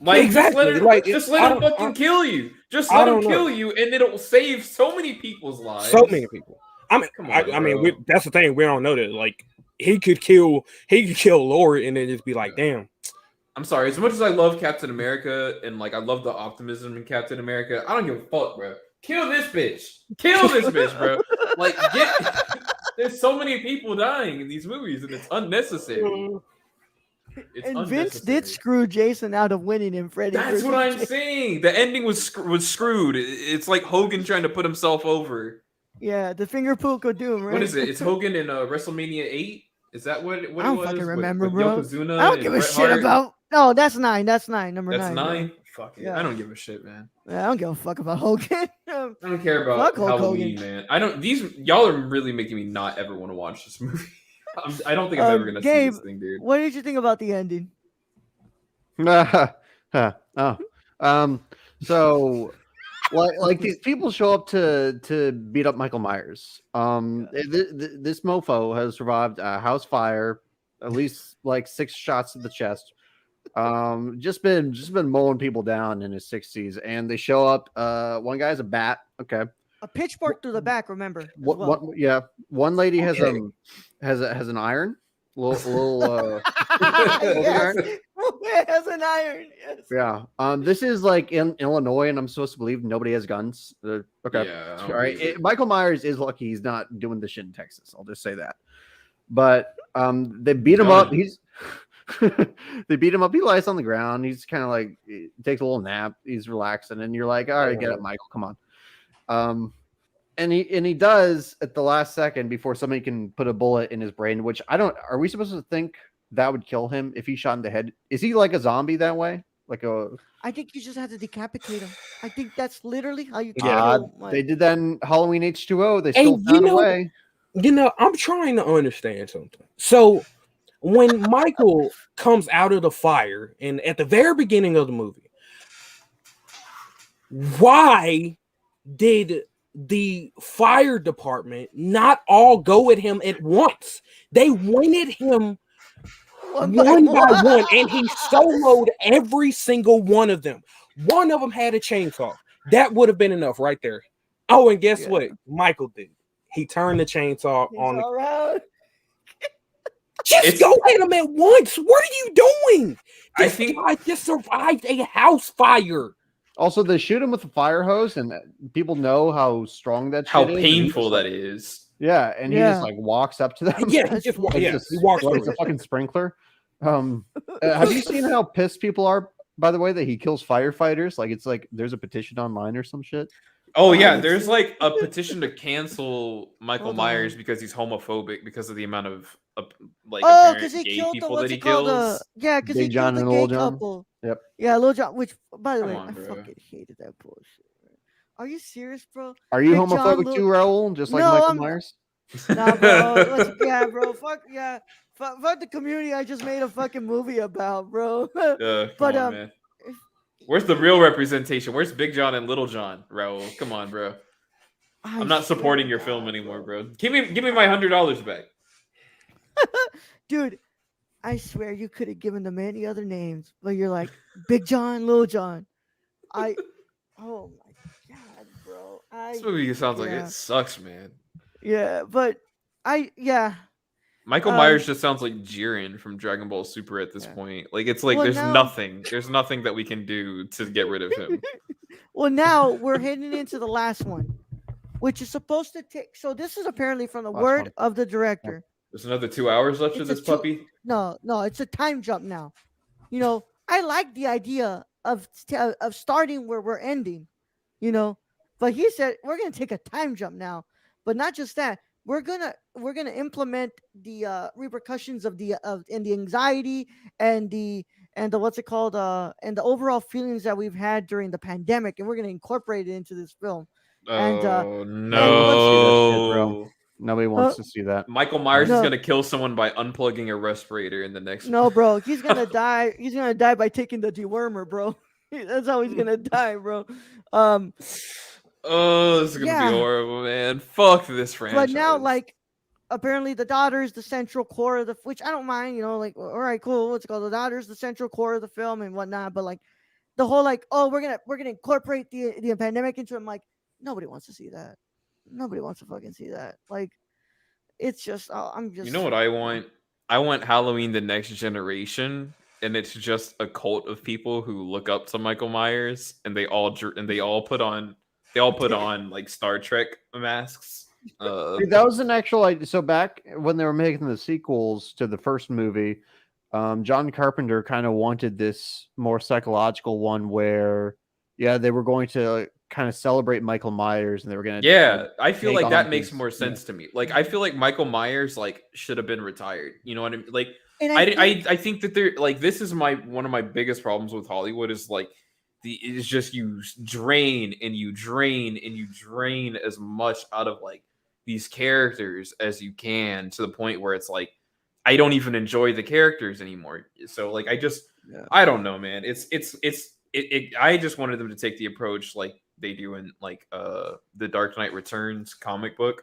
exactly. Just let him fucking kill you. Just let him kill you, and it'll save so many people's lives. So many people. I mean, Come on, I mean, that's the thing. We don't know that. Like he could kill Lori and then just be like, damn. I'm sorry. As much as I love Captain America and like I love the optimism in Captain America, I don't give a fuck, bro. Kill this bitch. Kill this bitch, bro. Like, there's so many people dying in these movies, and it's unnecessary. And Vince did screw Jason out of winning in Freddy. That's what I'm saying. The ending was screwed. It's like Hogan trying to put himself over. Yeah, the finger poke of doom, right? What is it? It's Hogan in WrestleMania 8. Is that what it was? I don't fucking remember, with bro. Yokozuna I don't give a Bret shit Hart? about. No, that's 9. That's 9. Number 9. That's 9. Yeah. Fuck it. Yeah. I don't give a shit, man. Yeah, I don't give a fuck about Hogan. I don't care about Fuck Hulk Halloween, Hogan. man. I don't. Y'all are really making me not ever want to watch this movie. I don't think I'm ever gonna see Gabe, this thing, dude. What did you think about the ending? So like these people show up to beat up Michael Myers. This mofo has survived a house fire, at least like 6 shots to the chest. Just been mowing people down in his 60s, and they show up. One guy's a bat. Okay. A pitchfork through the back. Remember? One lady has an iron. Little Yes. It has an iron. Yes. Yeah. This is like in Illinois, and I'm supposed to believe nobody has guns. Okay. Yeah, I All don't right. believe it. Michael Myers is lucky he's not doing this shit in Texas. I'll just say that. But they beat him up. They beat him up. He lies on the ground. He's kind of like he takes a little nap. He's relaxing, and you're like, all right, get up, Michael. Come on. And he does at the last second before somebody can put a bullet in his brain, which I don't. Are we supposed to think that would kill him if he shot in the head? Is he like a zombie that way? Like a I think you just have to decapitate him. I think that's literally how you Yeah. kill. They did that in Halloween H2O. They Hey, still found a way. I'm trying to understand something. So when Michael comes out of the fire, and at the very beginning of the movie, why did the fire department not all go at him at once? They went at him one by one, and he soloed every single one of them. One of them had a chainsaw. That would have been enough right there. Oh, and guess what? Michael did. He turned the chainsaw on the around. Just go at him at once. What are you doing? I think I just survived a house fire. Also, they shoot him with a fire hose, and people know how strong that shit how is. And painful just, that is. Yeah, and he just like walks up to them. Yeah, he just he walks like through it's a it. fucking sprinkler. Have you seen how pissed people are? By the way, that he kills firefighters. Like it's like there's a petition online or some shit. Oh yeah, there's like a petition to cancel Michael Hold Myers on. because he's homophobic because of the amount of like Oh, apparent because he gay killed the people what's that he it called? kills. Yeah, because he Big John killed and the gay Little John? couple. Yep. Yeah, Little John. Which, by the way, Come on, I bro. fucking hated that bullshit. Man. Are you serious, bro? Are you Big John, homophobic too, Raul? Just like No, Michael I'm- Myers? Nah, bro. Yeah, bro. Fuck yeah. Fuck the community I just made a fucking movie about, bro. Come But, on, man. Where's the real representation? Where's Big John and Little John, Raul? Come on, bro. I I'm not swear supporting to your God, film anymore, bro. Give me my $100 back. Dude, I swear you could have given them any other names, but you're like Big John, Little John. Oh my God, bro. This movie sounds like yeah. it sucks, man. Yeah, but Michael Myers just sounds like Jiren from Dragon Ball Super at this point. Like it's like Well, there's now- nothing that we can do to get rid of him. Well, now we're heading into the last one, which is supposed to take. So this is apparently from the Last word one. of the director. There's another 2 hours left of It's a this puppy. No, it's a time jump now. You know, I like the idea of starting where we're ending. You know, but he said we're gonna take a time jump now. But not just that, we're gonna implement the repercussions of the anxiety and the what's it called and the overall feelings that we've had during the pandemic, and we're gonna incorporate it into this film. And, Oh and no! Nobody wants to see that. Michael Myers is No. gonna kill someone by unplugging a respirator in the next. No, bro, he's gonna die. He's gonna die by taking the dewormer, bro. That's how he's gonna die, bro. Oh, this is gonna be horrible, man. Fuck this franchise. But now, like, apparently the daughter is the central core of the, which I don't mind, you know, like, all right, cool. What's it called? The daughter is the central core of the film and whatnot. But like, the whole like, oh, we're gonna incorporate the pandemic into it. I'm like, nobody wants to see that. Nobody wants to fucking see that. Like, it's just, I'm just. You know what I want? I want Halloween: The Next Generation, and it's just a cult of people who look up to Michael Myers, and they all put on like Star Trek masks. Dude, that was an actual idea. So back when they were making the sequels to the first movie, John Carpenter kind of wanted this more psychological one where, they were going to kind of celebrate Michael Myers, and they were going to. Yeah, I feel take like that on makes his- more sense to me. Like I feel like Michael Myers like should have been retired. You know what I mean? Like And I think that they're like, this is one of my biggest problems with Hollywood is like it's just you drain and you drain and you drain as much out of like these characters as you can to the point where it's like I don't even enjoy the characters anymore. So like I don't know, man. I just wanted them to take the approach like they do in like the Dark Knight Returns comic book,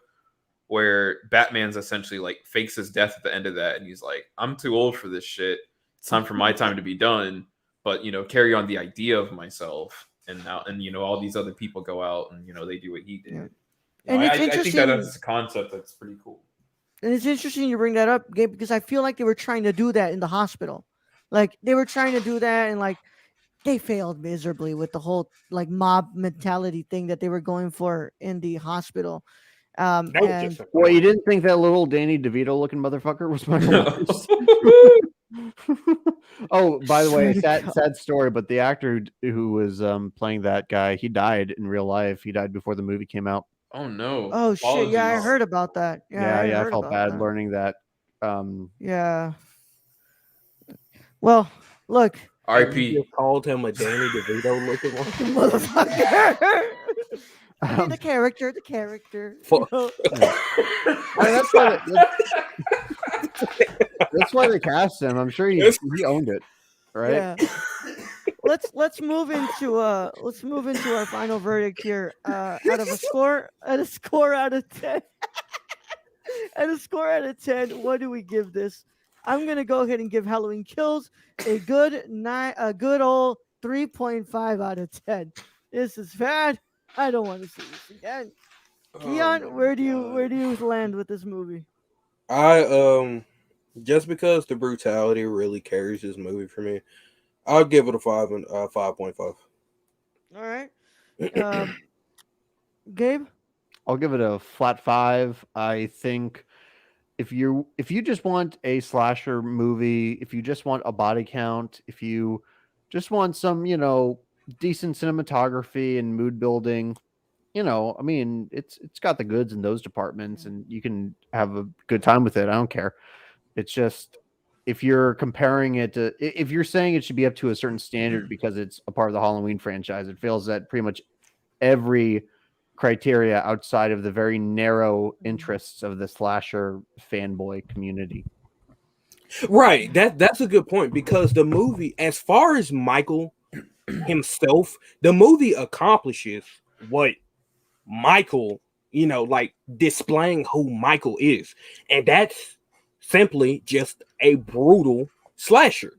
where Batman's essentially like fakes his death at the end of that, and he's like, I'm too old for this shit. It's time for my time to be done. But carry on the idea of myself, and all these other people go out and they do what he did. Yeah. And it's I think interesting- that's a concept that's pretty cool. And it's interesting you bring that up, Gabe, because I feel like they were trying to do that in the hospital. Like they were trying to do that, and like they failed miserably with the whole like mob mentality thing that they were going for in the hospital. That was And just Well, you didn't think that little Danny DeVito looking motherfucker was Michael Myers? Oh, by the way, Swear to God. sad story, but the actor who was playing that guy, he died in real life. He died before the movie came out. Oh no. Oh shit! Yeah, I Apologies. heard about that. Yeah, I Yeah, I heard felt about bad that. learning that. Yeah. Well, look, You R.I.P. just called him a Danny DeVito looking one. motherfucker. I mean, the character. Fuck. You know? I mean, that's why they cast him. I'm sure he owned it, right? Yeah. Let's move into our final verdict here. Out of a score out of 10. At a score out of 10, what do we give this? I'm gonna go ahead and give Halloween Kills a good old 3.5 out of 10. This is bad. I don't want to see this again. Keon, where do you land with this movie? I just because the brutality really carries this movie for me, I'll give it a 5.5. All right. Gabe? I'll give it a flat 5. I think if you just want a slasher movie, if you just want a body count, if you just want some, decent cinematography and mood building, I mean, it's got the goods in those departments, and you can have a good time with it. I don't care. It's just if you're comparing it to, if you're saying it should be up to a certain standard because it's a part of the Halloween franchise, it fails at pretty much every criteria outside of the very narrow interests of the slasher fanboy community. Right. That's a good point, because the movie, as far as Michael himself, the movie accomplishes what Michael, like displaying who Michael is. And that's simply just a brutal slasher.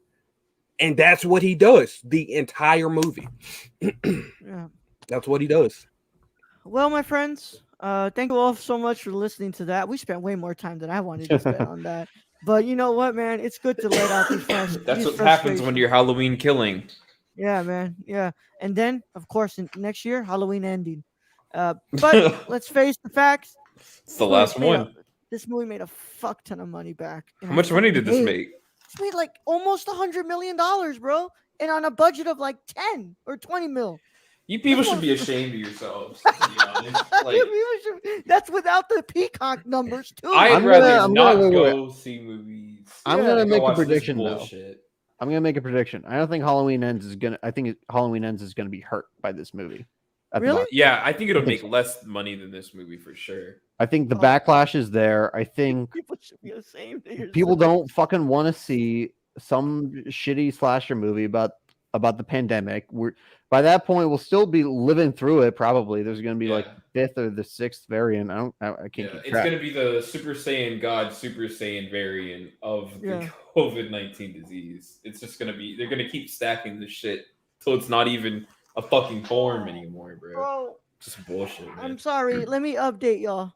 And that's what he does the entire movie. Yeah. That's what he does. Well, my friends, thank you all so much for listening to that. We spent way more time than I wanted to spend on that. But you know what, man? It's good to let out these That's what happens when you're Halloween killing. Yeah, man. Yeah. And then, of course, next year, Halloween ending. But let's face the facts. It's the last one. This movie made a fuck ton of money back. How much money did this make? It made like almost $100 million, bro. And on a budget of like 10 or 20 mil. You people should be ashamed of yourselves, to be honest. Like, that's without the Peacock numbers, too. I'd rather not go see movies. I'm going to make a prediction, though. I'm going to make a prediction. I don't think Halloween Ends is going to... I think Halloween Ends is going to be hurt by this movie. Really? Yeah, I think it'll make less money than this movie for sure. I think the backlash is there. I think people should be ashamed of yourself. People don't fucking want to see some shitty slasher movie about the pandemic. By that point, we'll still be living through it. Probably there's going to be like 5th or the 6th variant. I can't keep track. It's going to be the Super Saiyan God Super Saiyan variant of the COVID-19 disease. It's just going to be, they're going to keep stacking this shit till it's not even a fucking form anymore, bro. Just bullshit, man. I'm sorry. Let me update y'all.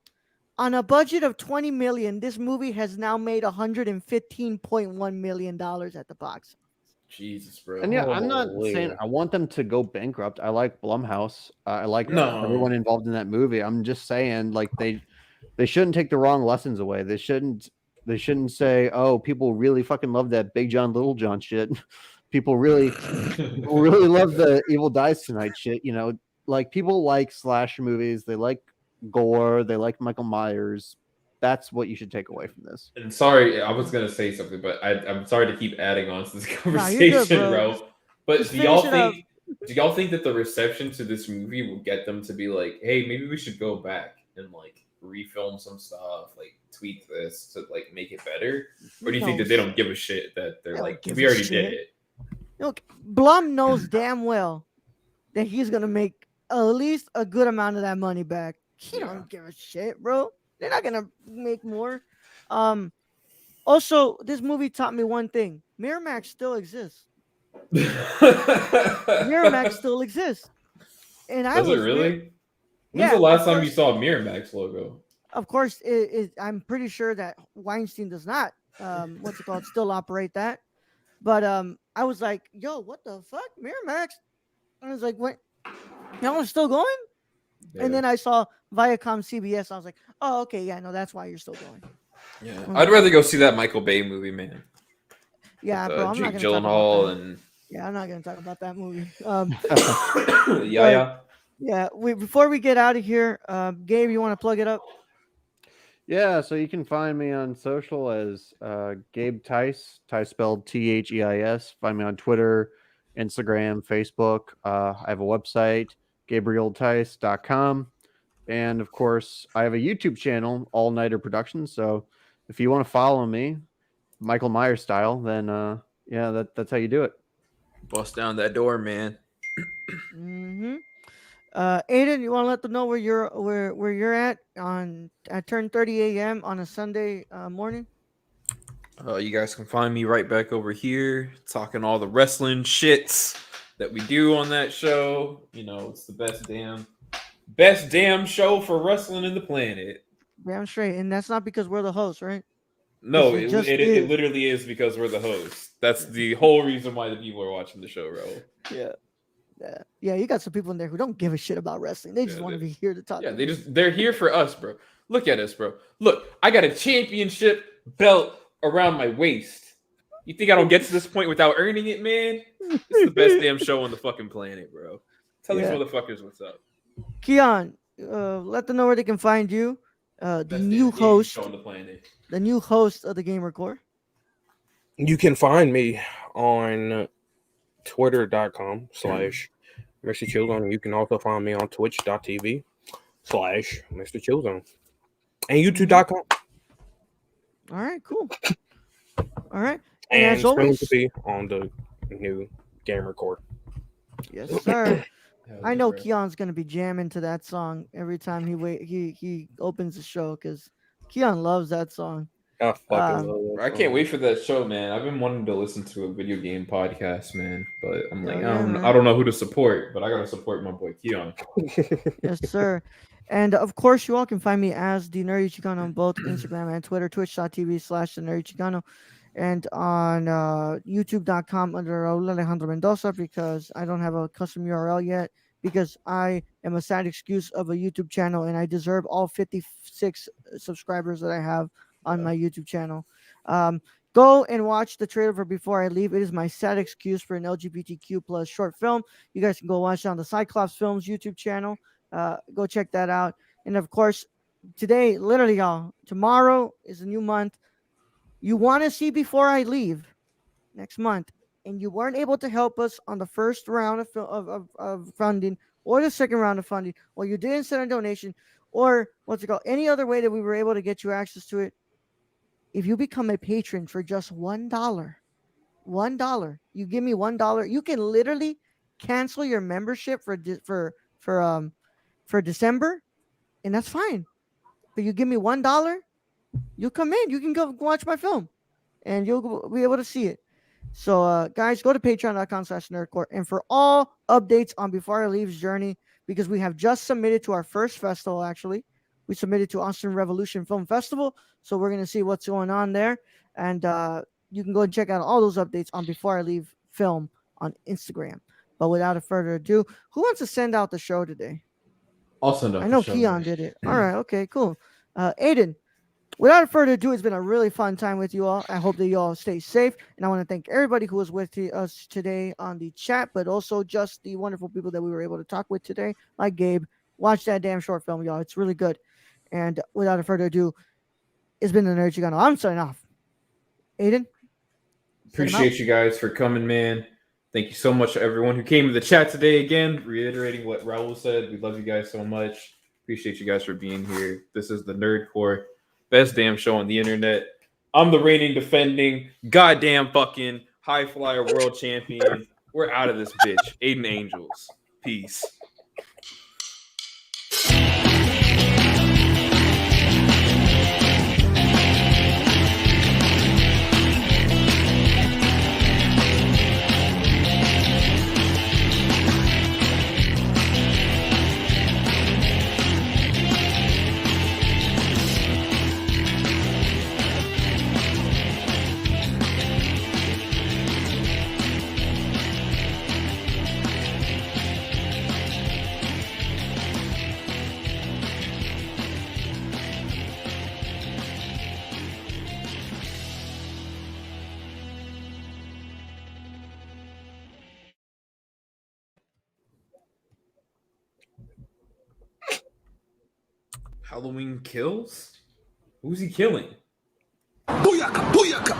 On a budget of $20 million, this movie has now made $115.1 million at the box. Jesus, bro. And I'm not saying I want them to go bankrupt. I like Blumhouse. I like everyone involved in that movie. I'm just saying, like, they shouldn't take the wrong lessons away. They shouldn't say, oh, people really fucking love that Big John Little John shit. People really love the Evil Dies Tonight shit. Like, people like slasher movies. They like gore. They like Michael Myers. That's what you should take away from this. And sorry, I was gonna say something, but I'm sorry to keep adding on to this conversation, bro. But do y'all think that the reception to this movie will get them to be like, hey, maybe we should go back and like refilm some stuff, like tweak this to like make it better? Or do you think that they don't give a shit, that they're like, we already did it? Look, Blum knows damn well that he's gonna make at least a good amount of that money back. He don't give a shit, bro. They're not gonna make more. Also, this movie taught me one thing: Miramax still exists. Miramax still exists. And Does it really? When's the last time you saw a Miramax logo? Of course, I'm pretty sure that Weinstein does not. Still operate that. But I was like, yo, what the fuck, Miramax? I was like, what? Y'all are still going? Yeah. And then I saw Viacom CBS. I was like, oh, okay, yeah, no, that's why you're still going. Yeah, I'd rather go see that Michael Bay movie, man. Yeah, bro, I'm not Jake gonna talk about Gyllenhaal that. and Yeah, I'm not gonna talk about that movie. yeah. Yeah. Before we get out of here, Gabe, you want to plug it up? Yeah, so you can find me on social as Gabe Tice, Tice spelled Theis. Find me on Twitter, Instagram, Facebook. I have a website, GabrielTice.com. And of course, I have a YouTube channel, All Nighter Productions. So if you want to follow me, Michael Myers style, then yeah, that's how you do it. Bust down that door, man. Mm-hmm. Aiden, you want to let them know where you're at at 10:30 a.m. on a Sunday morning? You guys can find me right back over here talking all the wrestling shits that we do on that show. You know, it's the best damn show for wrestling in the planet. Damn straight, and that's not because we're the hosts, right? No, It it just it is. literally is because we're the hosts. That's the whole reason why the people are watching the show, bro. Yeah. Yeah, you got some people in there who don't give a shit about wrestling. They just want to be here to talk. Yeah, they're here for us, bro. Look at us, bro. Look, I got a championship belt around my waist. You think I don't get to this point without earning it, man? It's the best damn show on the fucking planet, bro. Tell these motherfuckers what's up. Keon, let them know where they can find you. The new host on the planet. The new host of the Gamer Core. You can find me on twitter.com/Mr. Chillzone. You can also find me on twitch.tv/Mr. Chillzone and youtube.com. All right, cool. All right. And as always, to be on the new Gamer Core. Yes, sir. I know Keon's gonna be jamming to that song every time he opens the show because Keon loves that song. I fucking love that I can't wait for that show, man. I've been wanting to listen to a video game podcast, man, but I'm like, I don't know who to support, but I gotta support my boy Keon. Yes, sir. And of course, you all can find me as the Nerdy Chicano on both Instagram and Twitter, twitch.tv/the Nerdy Chicano, and on youtube.com under Raul Alejandro Mendoza because I don't have a custom URL yet because I am a sad excuse of a YouTube channel and I deserve all 56 subscribers that I have on my YouTube channel. Go and watch the trailer for Before I Leave. It is my sad excuse for an LGBTQ plus short film. You guys can go watch it on the Cyclops Films YouTube channel. Go check that out. And of course, today, literally, y'all, tomorrow is a new month. You want to see Before I Leave next month, and you weren't able to help us on the first round of funding or the second round of funding, or you didn't send a donation, or any other way that we were able to get you access to it. If you become a patron for just $1, you give me $1, you can literally cancel your membership for December, and that's fine. But you give me $1, you come in, you can go watch my film, and you'll be able to see it. So, guys, go to patreon.com/nerdcore, and for all updates on Before I Leave's journey, because we have just submitted to our first festival, actually. We submitted to Austin Revolution Film Festival, so we're going to see what's going on there. And you can go and check out all those updates on Before I Leave Film on Instagram. But without further ado, who wants to send out the show today? I'll send out I know the show, Keon man. did it. All right, okay, cool. Aiden, without further ado, it's been a really fun time with you all. I hope that you all stay safe. And I want to thank everybody who was with us today on the chat, but also just the wonderful people that we were able to talk with today, like Gabe. Watch that damn short film, y'all. It's really good. And without further ado, it's been the Nerd Chicano. I'm signing off. Aiden? Appreciate you guys for coming, man. Thank you so much to everyone who came to the chat today. Again, reiterating what Raul said. We love you guys so much. Appreciate you guys for being here. This is the Nerd Core, best damn show on the internet. I'm the reigning, defending, goddamn fucking high flyer world champion. We're out of this bitch. Aiden Angels. Peace. Halloween kills? Who's he killing? Booyaka, booyaka.